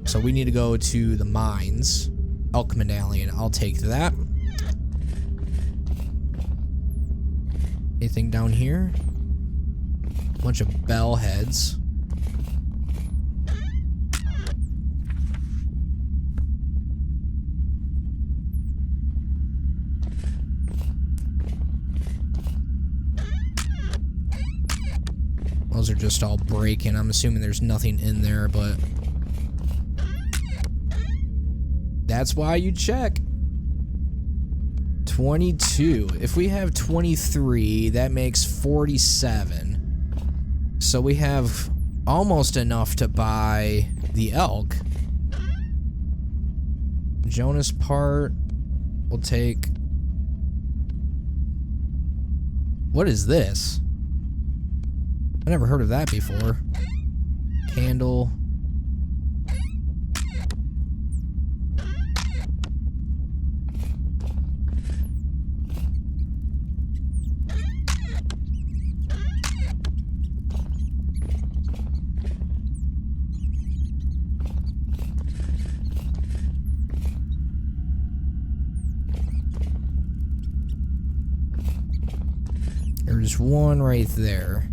So we need to go to the mines. Elk Medallion, I'll take that. Anything down here? Bunch of bell heads. Those are just all breaking. I'm assuming there's nothing in there, but that's why you check. 22. If we have 23, that makes 47. So we have almost enough to buy the elk. Jonas part. We'll take. What is this? I never heard of that before. Candle. There's one right there.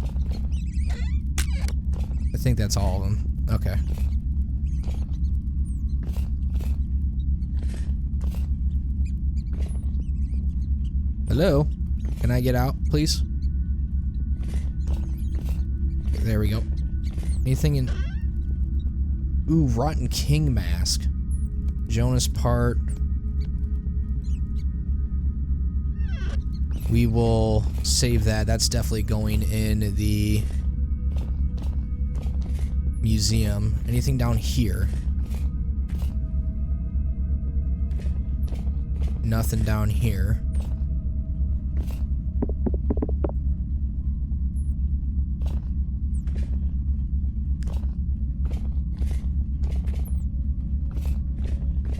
I think that's all of them. Okay. Hello? Can I get out, please? There we go. Anything in... Ooh, Rotten King Mask. Jonas part. We will save that. That's definitely going in the museum. Anything down here? Nothing down here.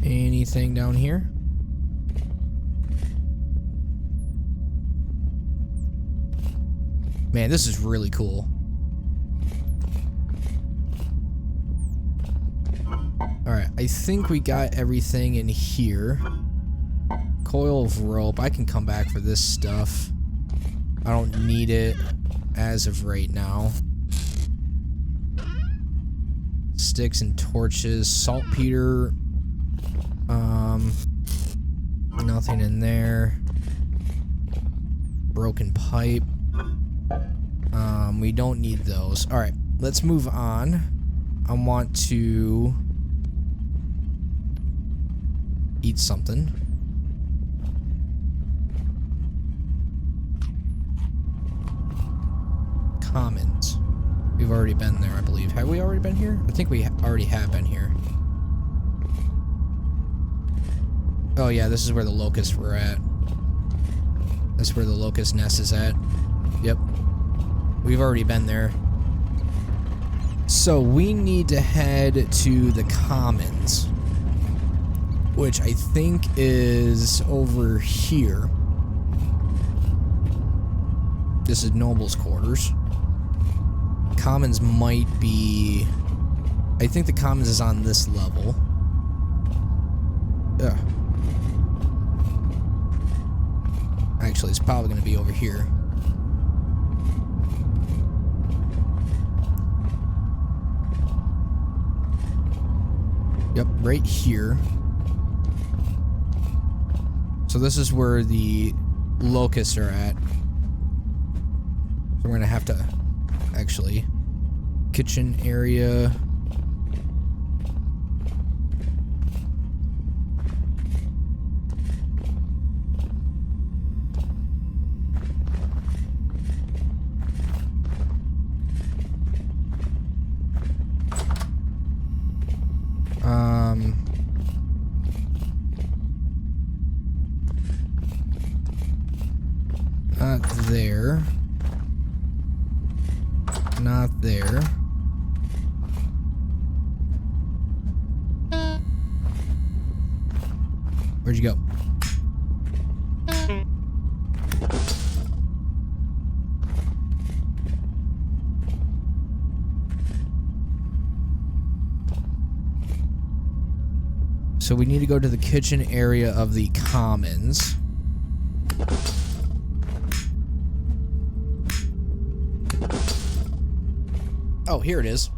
Anything down here? Man, this is really cool. Alright, I think we got everything in here. Coil of rope. I can come back for this stuff. I don't need it as of right now. Sticks and torches. Saltpeter. Nothing in there. Broken pipe. We don't need those. Alright, let's move on. I want to eat something. Commons. We've already been there, I believe. Have we already been here? I think we already have been here. Oh yeah, this is where the locusts were at. That's where the locust nest is at. Yep. We've already been there. So we need to head to the commons, which I think is over here. This is Noble's quarters. Commons might be... I think the commons is on this level. Ugh. Actually, it's probably going to be over here. Yep, right here. So this is where the locusts are at. So we're going to have to actually... Kitchen area... there. Where'd you go? So we need to go to the kitchen area of the commons. Oh, here it is.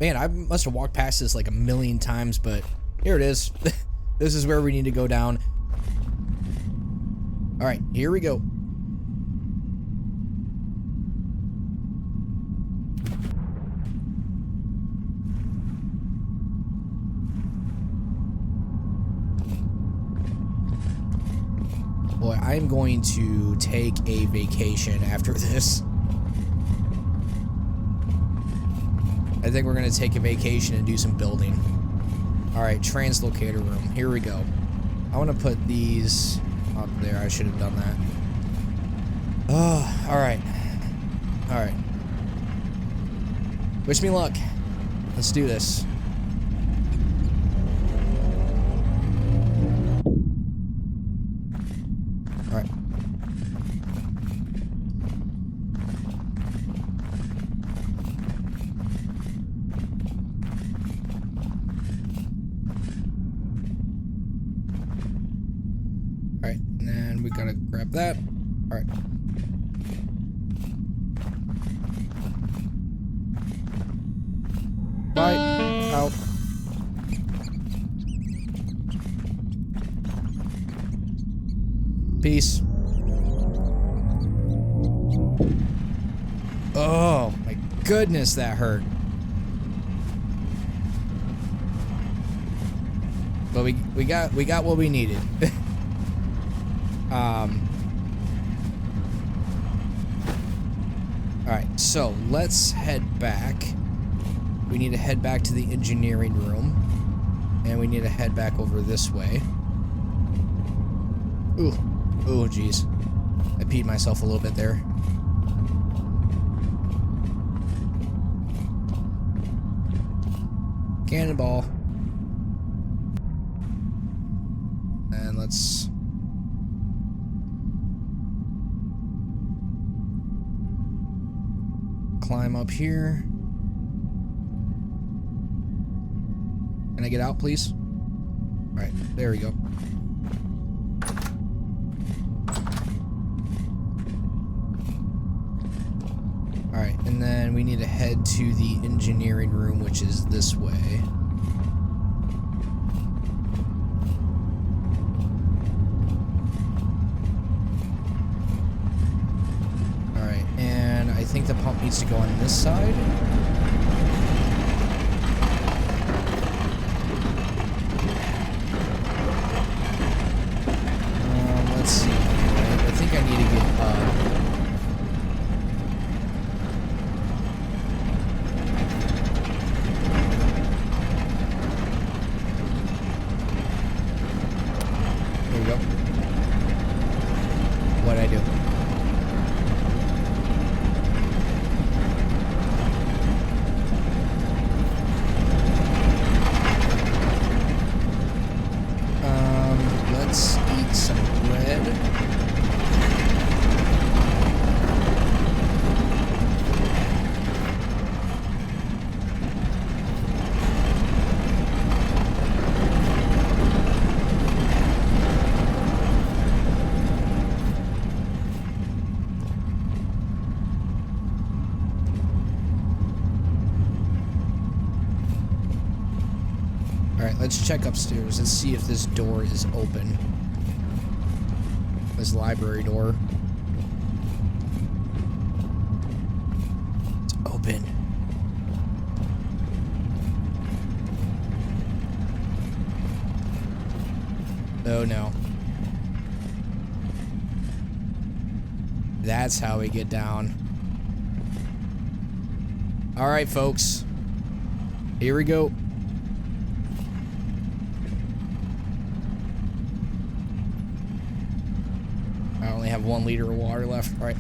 Man, I must have walked past this like a million times, but here it is. This is where we need to go down. All right, here we go. Boy, I'm going to take a vacation after this. I think we're going to take a vacation and do some building. All right, translocator room. Here we go. I want to put these up there. I should have done that. Oh, all right. All right. Wish me luck. Let's do this. All right. Alright, and then we gotta grab that. Alright. Bye. Out. Peace. Oh my goodness, that hurt. But we got what we needed. Alright, so let's head back. We need to head back to the engineering room. And we need to head back over this way. Ooh. Ooh, jeez. I peed myself a little bit there. Cannonball. And let's... climb up here. Can I get out, please? Alright, there we go. Alright, and then we need to head to the engineering room, which is this way. Alright, and I think the pump needs to go on this side. Let's see. I think I need to get there we go. What'd I do? Let's eat some bread. Alright, let's check upstairs. Let's see if this door is open. This library door. It's open. Oh no. That's how we get down. Alright, folks. Here we go. I only have 1 liter of water left. All right.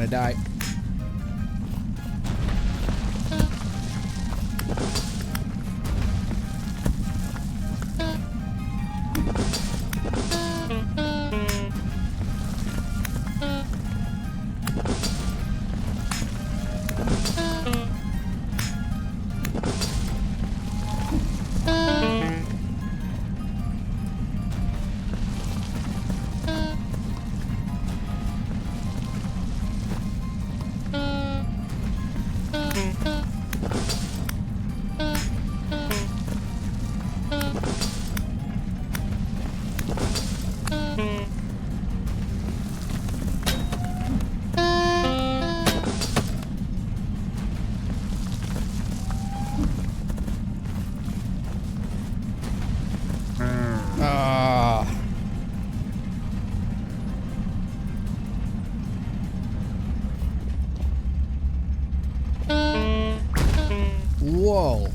gonna die. Whoa.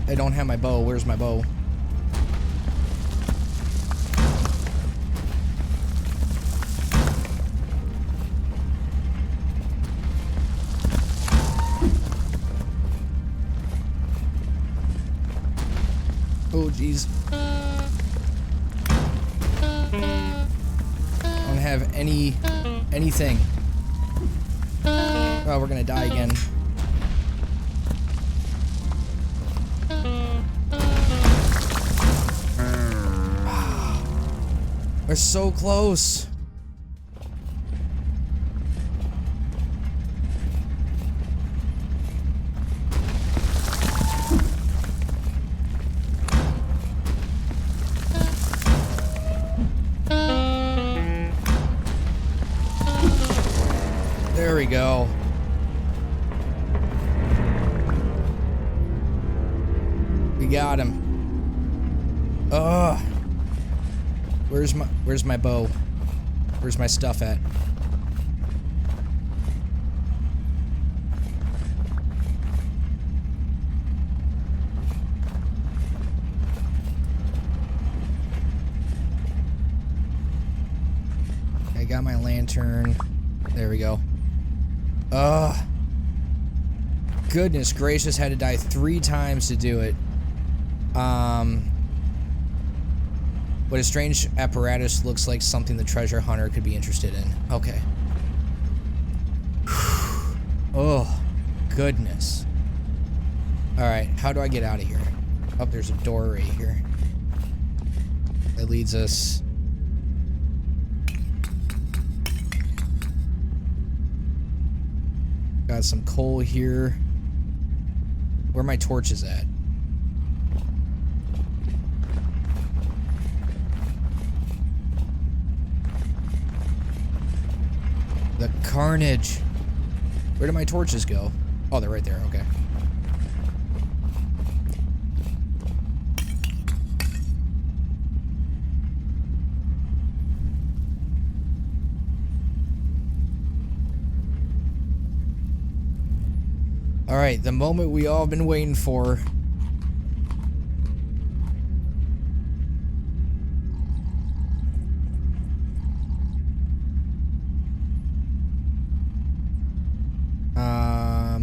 I don't have my bow. Where's my bow? Oh, jeez. I don't have anything. Oh, we're gonna die again. We're so close. There we go. We got him. Ugh. Where's my bow? Where's my stuff at? I got my lantern. There we go. Ugh. Goodness gracious, had to die 3 times to do it. What a strange apparatus looks like something the treasure hunter could be interested in. Okay. Oh, goodness. Alright, how do I get out of here? Oh, there's a door right here. That leads us... Got some coal here. Where are my torches at? The carnage. Where do my torches go? Oh, they're right there. Okay. All right, the moment we all been waiting for.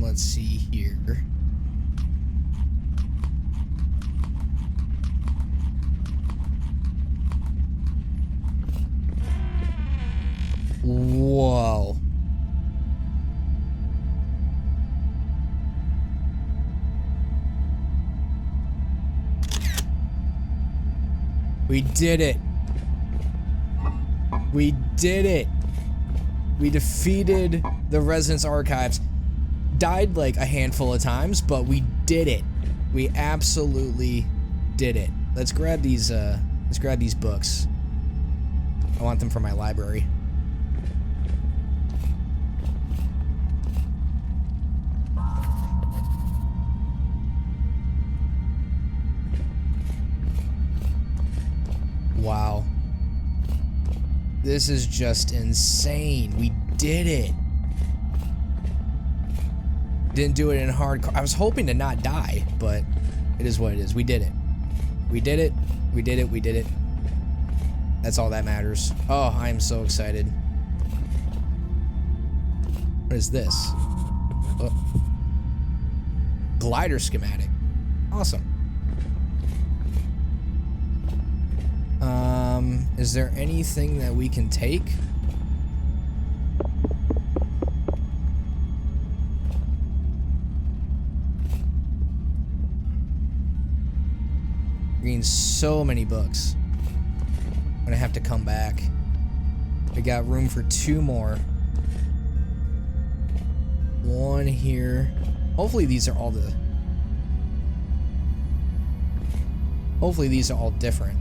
Let's see here. Whoa. We did it. We did it. We defeated the Residence Archives. Died like a handful of times, but we did it. We absolutely did it. Let's grab these books. I want them for my library. Wow. This is just insane. We did it. Didn't do it in hardcore. I was hoping to not die, but it is what it is. We did it. We did it. We did it. We did it. That's all that matters. Oh, I am so excited. What is this? Oh. Glider schematic. Awesome. Is there anything that we can take? We're getting so many books. I'm gonna have to come back. We got room for 2 more. One here. Hopefully these are all the... Hopefully these are all different.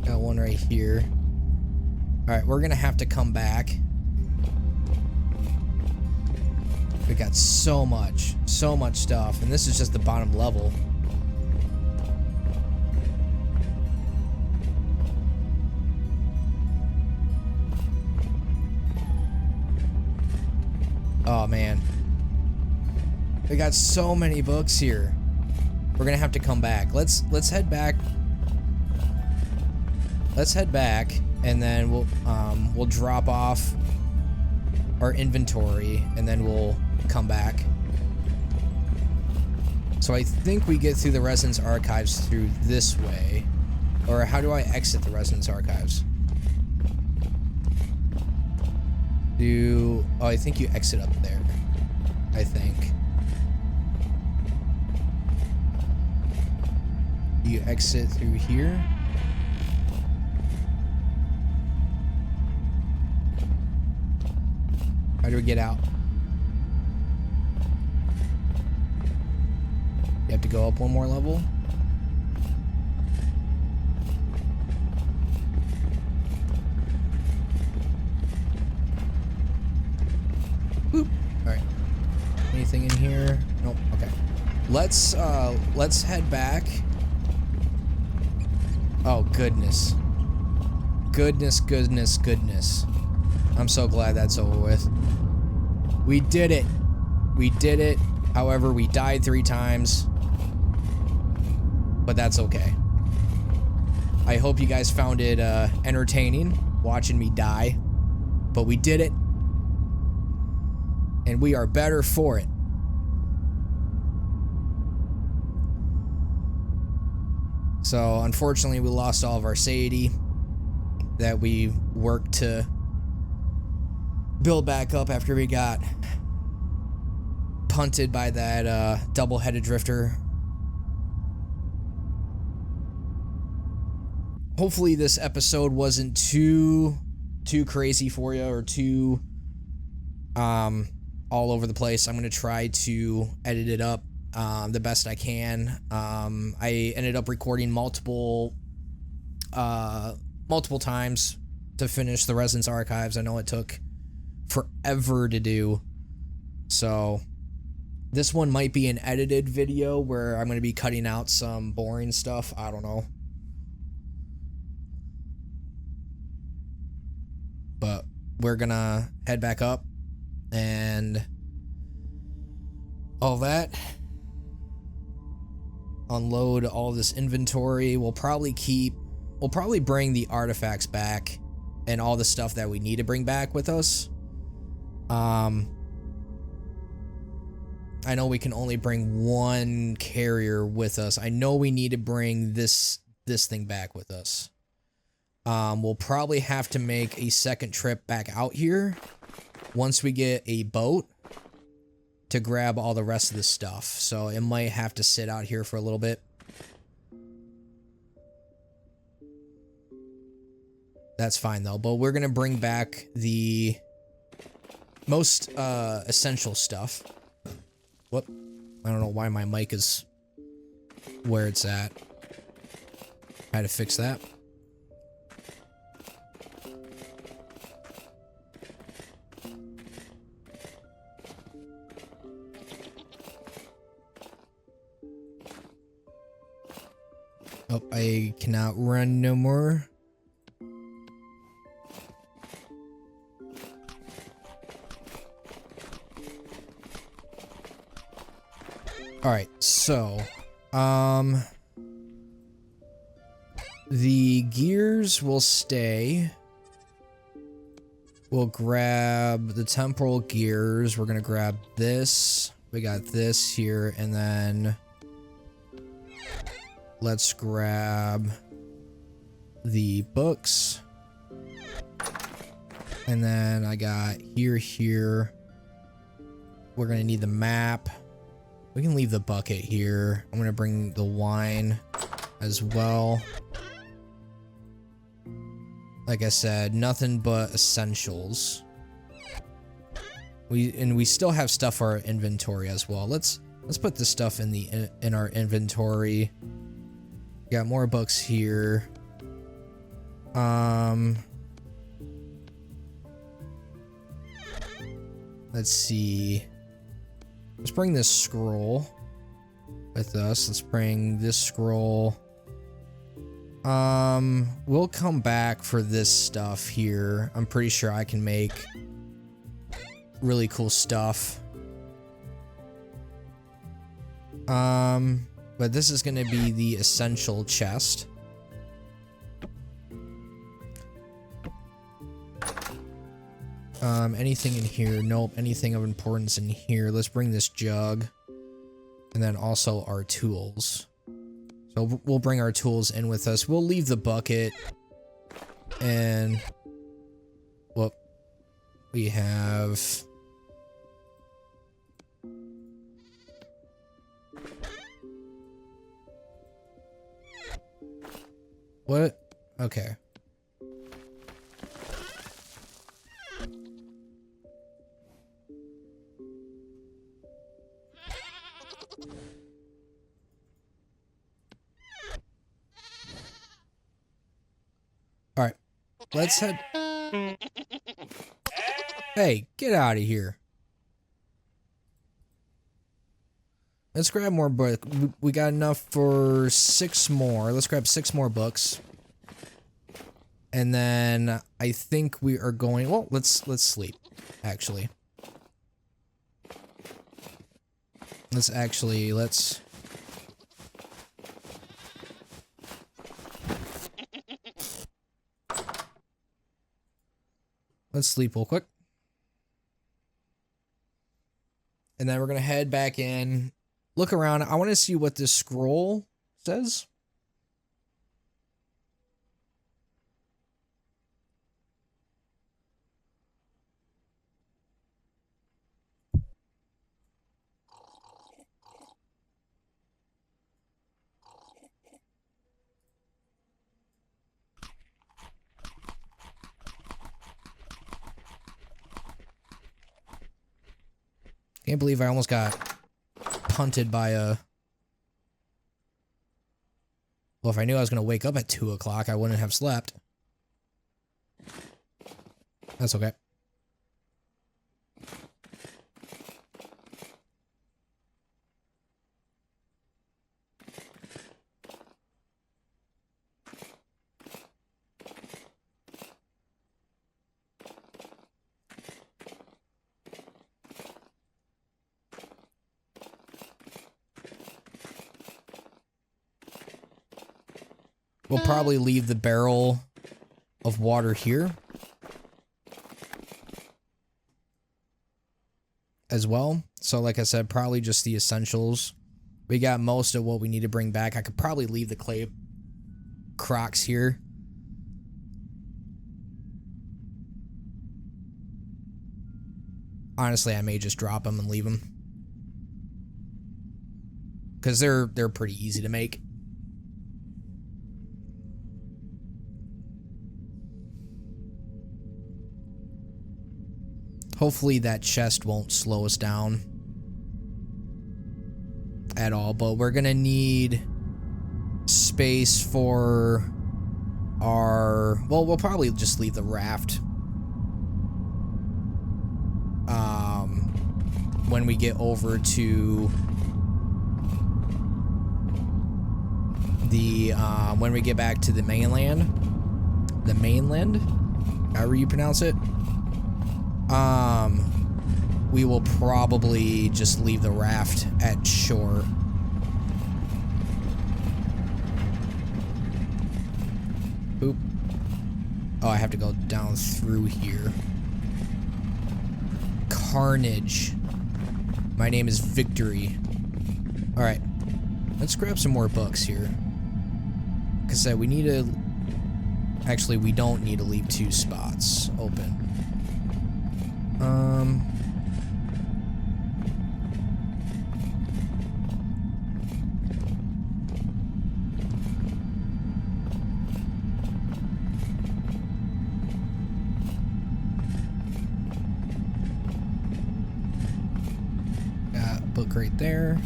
Got one right here. Alright, we're gonna have to come back. We got so much stuff, and this is just the bottom level. Oh man. We got so many books here. We're gonna have to come back. Let's head back. Let's head back, and then we'll drop off our inventory, and then we'll come back. So I think we get through the Residence Archives through this way. Or how do I exit the Residence Archives? Oh, I think you exit up there. I think. You exit through here. How do we get out? You have to go up one more level. Boop. All right. Anything in here? Nope. Okay. Let's head back. Oh goodness. Goodness. I'm so glad that's over with. We did it. We did it. However, we died 3 times. But that's okay. I hope you guys found it entertaining watching me die. But we did it. And we are better for it. So, unfortunately, we lost all of our satiety that we worked to build back up after we got punted by that double-headed drifter. Hopefully this episode wasn't too crazy for you or too all over the place. I'm gonna try to edit it up the best I can. I ended up recording multiple times to finish the Residence Archives. I know it took forever to do, so this one might be an edited video where I'm going to be cutting out some boring stuff. I don't know, but we're gonna head back up and all that, unload all this inventory. We'll probably bring the artifacts back and all the stuff that we need to bring back with us. I know we can only bring one carrier with us. I know we need to bring this thing back with us. We'll probably have to make a second trip back out here once we get a boat to grab all the rest of the stuff. So it might have to sit out here for a little bit. That's fine though, but we're gonna bring back the most essential stuff. Whoop. I don't know why my mic is where it's at. Had to fix that. Oh, I cannot run no more. Alright, so, the gears will stay. We'll grab the temporal gears. We're gonna grab this. We got this here, and then let's grab the books. And then I got here. We're gonna need the map. We can leave the bucket here. I'm gonna bring the wine as well. Like I said, nothing but essentials. We still have stuff for our inventory as well. Let's put this stuff in our inventory. Got more books here. Let's see. Let's bring this scroll with us. Let's bring this scroll. We'll come back for this stuff here. I'm pretty sure I can make really cool stuff. But this is gonna be the essential chest. Anything in here? Nope. Anything of importance in here? Let's bring this jug. And then also our tools. So we'll bring our tools in with us. We'll leave the bucket. And what we have. What? Okay. All right, let's head. Hey, get out of here. Let's grab more books. We got enough for 6 more. Let's grab 6 more books. And then I think we are going, well, let's sleep, actually. Let's sleep real quick. And then we're going to head back in, look around. I want to see what this scroll says. Can't believe I almost got punted by a... Well, if I knew I was going to wake up at 2 o'clock, I wouldn't have slept. That's okay. We'll probably leave the barrel of water here as well. So like I said, probably just the essentials. We got most of what we need to bring back. I could probably leave the clay crocs here. Honestly, I may just drop them and leave them. Because they're pretty easy to make. Hopefully that chest won't slow us down at all, but we're gonna need space for our, well, we'll probably just leave the raft when we get over to the when we get back to the mainland, however you pronounce it. We will probably just leave the raft at shore. Oop. Oh, I have to go down through here. Carnage. My name is Victory. Alright. Let's grab some more books here. Because we need to... Actually, we don't need to leave 2 spots open. Got a book right there.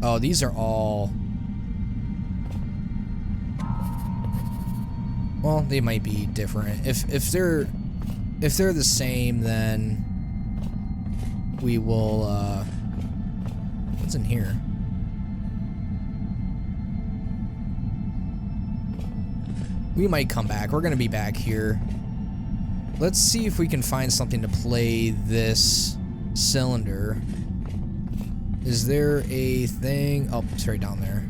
Oh, these are all... Well, they might be different. If they're the same, then we will what's in here? We might come back. We're gonna be back here. Let's see if we can find something to play this cylinder. Is there a thing? Oh, it's right down there.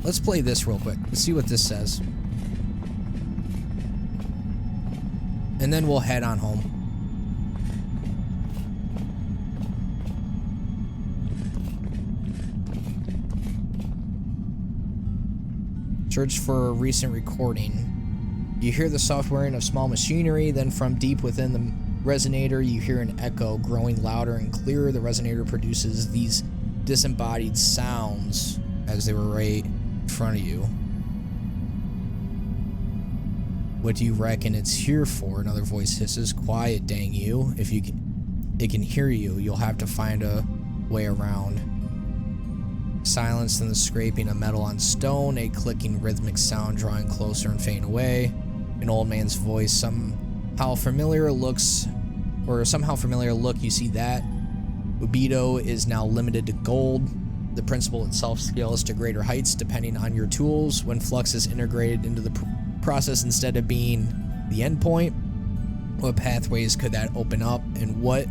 Let's play this real quick. Let's see what this says. And then we'll head on home. Search for a recent recording. You hear the soft whirring of small machinery, then from deep within the resonator you hear an echo growing louder and clearer. The resonator produces these disembodied sounds as they were right in front of you. What do you reckon it's here for? Another voice hisses. Quiet, dang you. If it can hear you, you'll have to find a way around. Silence and the scraping of metal on stone, a clicking rhythmic sound drawing closer and fading away. An old man's voice, somehow familiar look, you see that? Ubido is now limited to gold. The principle itself scales to greater heights depending on your tools. When flux is integrated into the process instead of being the endpoint, what pathways could that open up? And what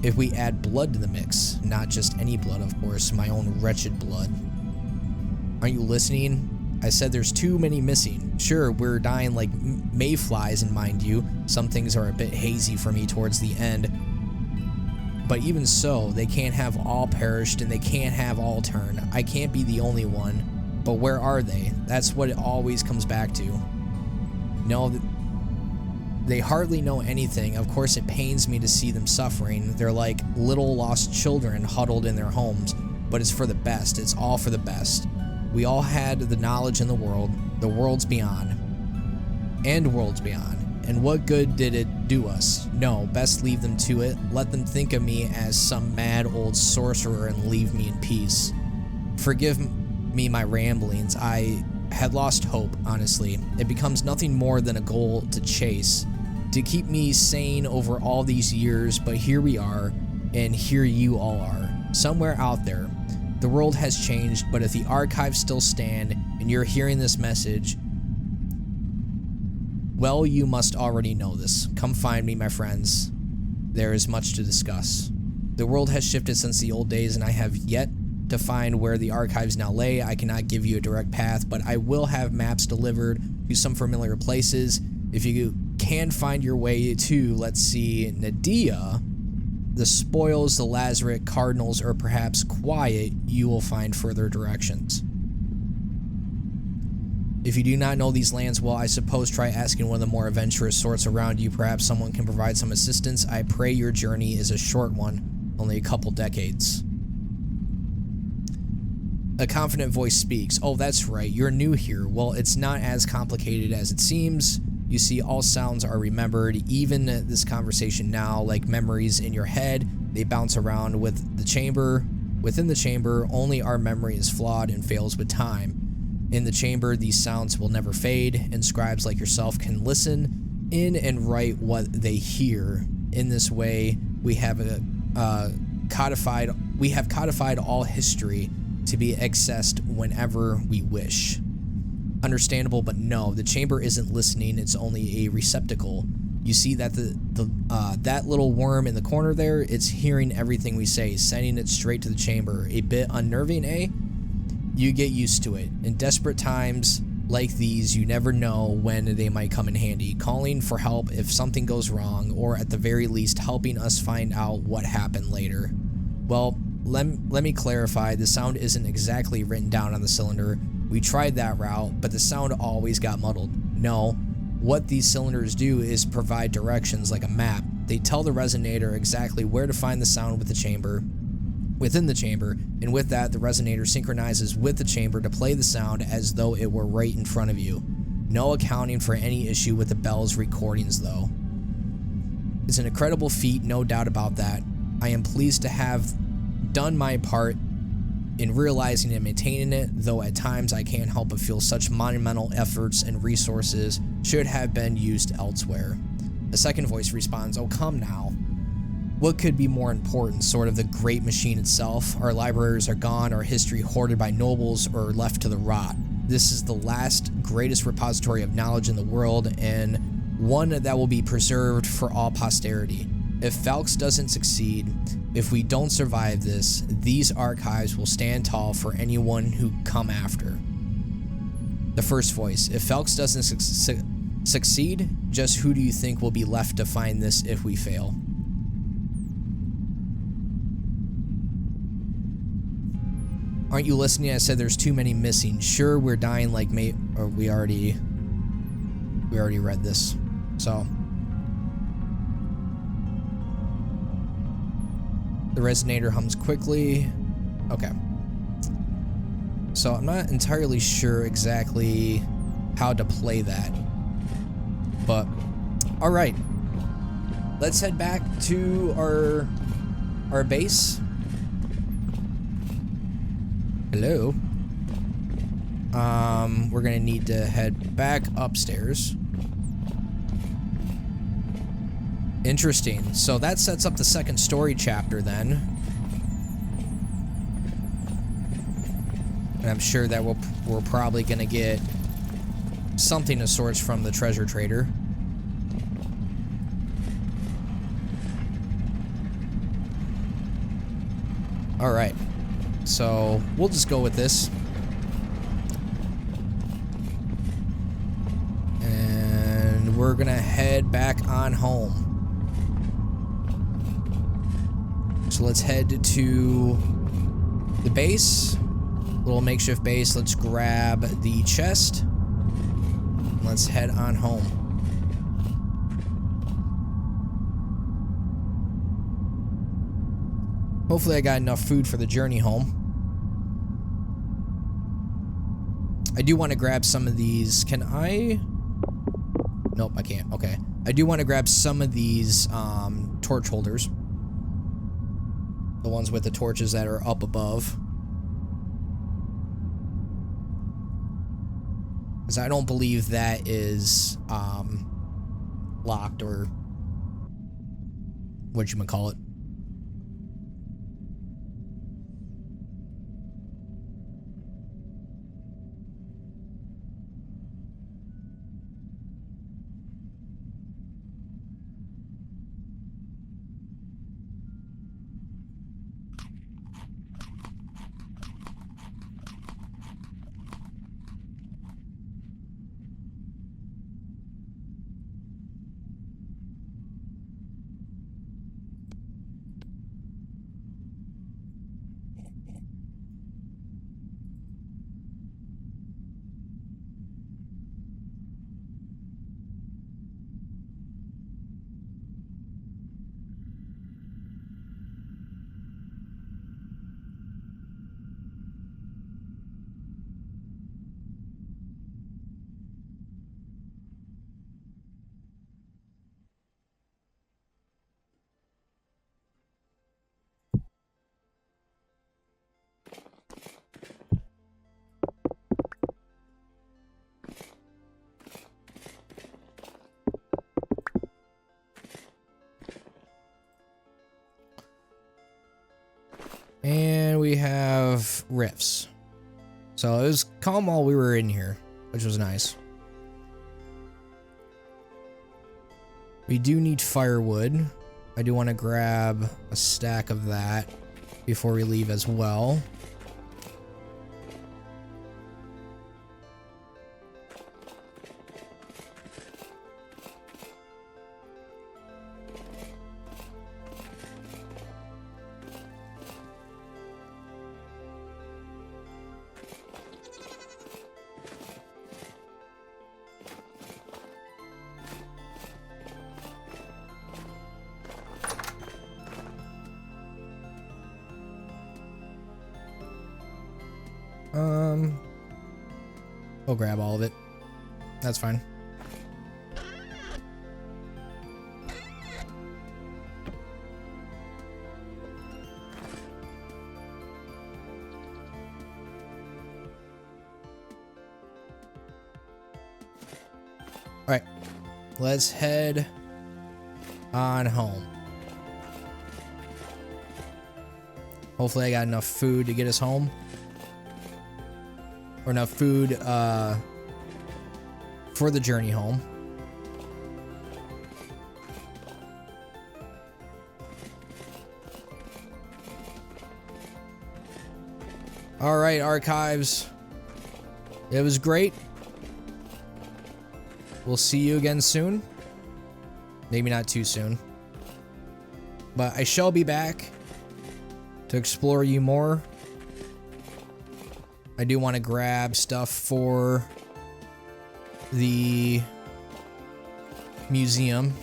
if we add blood to the mix? Not just any blood, of course, my own wretched blood. Aren't you listening? I said there's too many missing. Sure, we're dying like mayflies, and mind you, some things are a bit hazy for me towards the end. But even so, they can't have all perished and they can't have all turned. I can't be the only one. But where are they? That's what it always comes back to. No, they hardly know anything. Of course, it pains me to see them suffering. They're like little lost children huddled in their homes. But it's for the best. It's all for the best. We all had the knowledge in the worlds beyond. And worlds beyond. And what good did it do us? No, best leave them to it. Let them think of me as some mad old sorcerer and leave me in peace. Forgive me my ramblings. I had lost hope, honestly. It becomes nothing more than a goal to chase, to keep me sane over all these years, but here we are, and here you all are, somewhere out there. The world has changed, but if the archives still stand, and you're hearing this message, well, you must already know this. Come find me, my friends. There is much to discuss. The world has shifted since the old days, and I have yet to find where the archives now lay. I cannot give you a direct path, but I will have maps delivered to some familiar places. If you can find your way to, let's see, Nadia, the Spoils, the Lazarate, Cardinals, or perhaps Quiet, you will find further directions. If you do not know these lands well, I suppose try asking one of the more adventurous sorts around you. Perhaps someone can provide some assistance. I pray your journey is a short one, only a couple decades. A confident voice speaks. Oh, that's right, you're new here. Well, it's not as complicated as it seems. You see, all sounds are remembered, even this conversation now, like memories in your head. They bounce around with the chamber. Within the chamber, only our memory is flawed and fails with time. In the chamber, these sounds will never fade, and scribes like yourself can listen in and write what they hear. In this way, we have codified all history to be accessed whenever we wish. Understandable, but no, the chamber isn't listening, it's only a receptacle. You see that that little worm in the corner there, it's hearing everything we say, sending it straight to the chamber. A bit unnerving, eh? You get used to it. In desperate times like these, you never know when they might come in handy, calling for help if something goes wrong, or at the very least helping us find out what happened later. Well, let me clarify, the sound isn't exactly written down on the cylinder. We tried that route, but the sound always got muddled. No, what these cylinders do is provide directions like a map. They tell the resonator exactly where to find the sound within the chamber, and with that, the resonator synchronizes with the chamber to play the sound as though it were right in front of you. No accounting for any issue with the bell's recordings, though. It's an incredible feat, no doubt about that. I am pleased to have done my part in realizing and maintaining it, though at times I can't help but feel such monumental efforts and resources should have been used elsewhere. A second voice responds, "Oh, come now. What could be more important? Sort of the great machine itself. Our libraries are gone, our history hoarded by nobles or left to the rot. This is the last, greatest repository of knowledge in the world, and one that will be preserved for all posterity. If Falx doesn't succeed, if we don't survive this, these archives will stand tall for anyone who come after." The first voice, if Falx doesn't succeed, just who do you think will be left to find this if we fail? Aren't you listening? I said there's too many missing. Sure, we're dying like or we already read this. So the resonator hums quickly. Okay. So I'm not entirely sure exactly how to play that. But all right. Let's head back to our base. Hello. We're gonna need to head back upstairs. Interesting. So that sets up the second story chapter then. And I'm sure that we're probably gonna get something of sorts from the treasure trader. All right. So we'll just go with this. And we're gonna head back on home. So let's head to the base, little makeshift base. Let's grab the chest. Let's head on home. Hopefully I got enough food for the journey home. I do want to grab some of these. Can I? Nope, I can't. Okay. I do want to grab some of these torch holders. The ones with the torches that are up above. Because I don't believe that is locked or whatchamacallit. And we have rifts. So it was calm while we were in here, which was nice. We do need firewood. I do want to grab a stack of that before we leave as well. We'll grab all of it. That's fine. All right, let's head on home. Hopefully I got enough food to get us home. Or enough food for the journey home. All right, archives. It was great. We'll see you again soon. Maybe not too soon. But I shall be back to explore you more. I do want to grab stuff for the museum.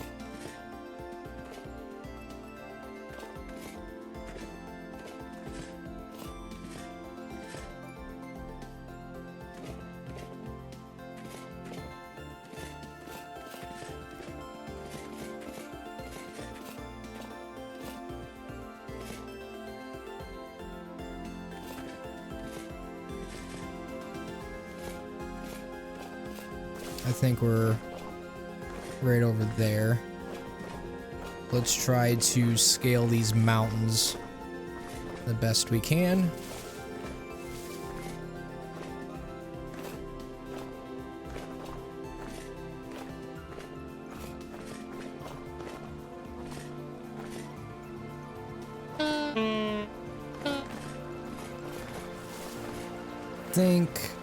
I think we're right over there. Let's try to scale these mountains the best we can.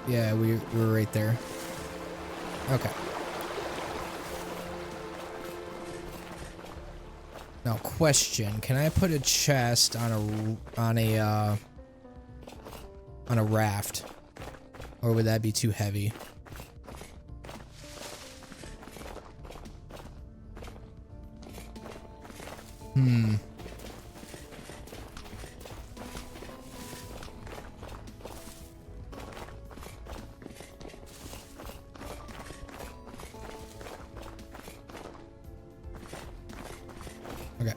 Yeah, we were right there. Okay. Now, question: can I put a chest on a raft, or would that be too heavy? Okay.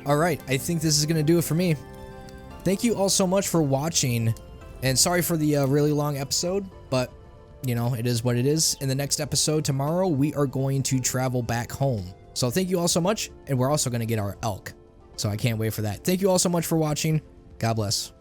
All right, I think this is gonna do it for me. Thank you all so much for watching, and sorry for the really long episode, but you know, it is what it is. In the next episode tomorrow, we are going to travel back home. So thank you all so much, and we're also gonna get our elk. So I can't wait for that. Thank you all so much for watching. God bless.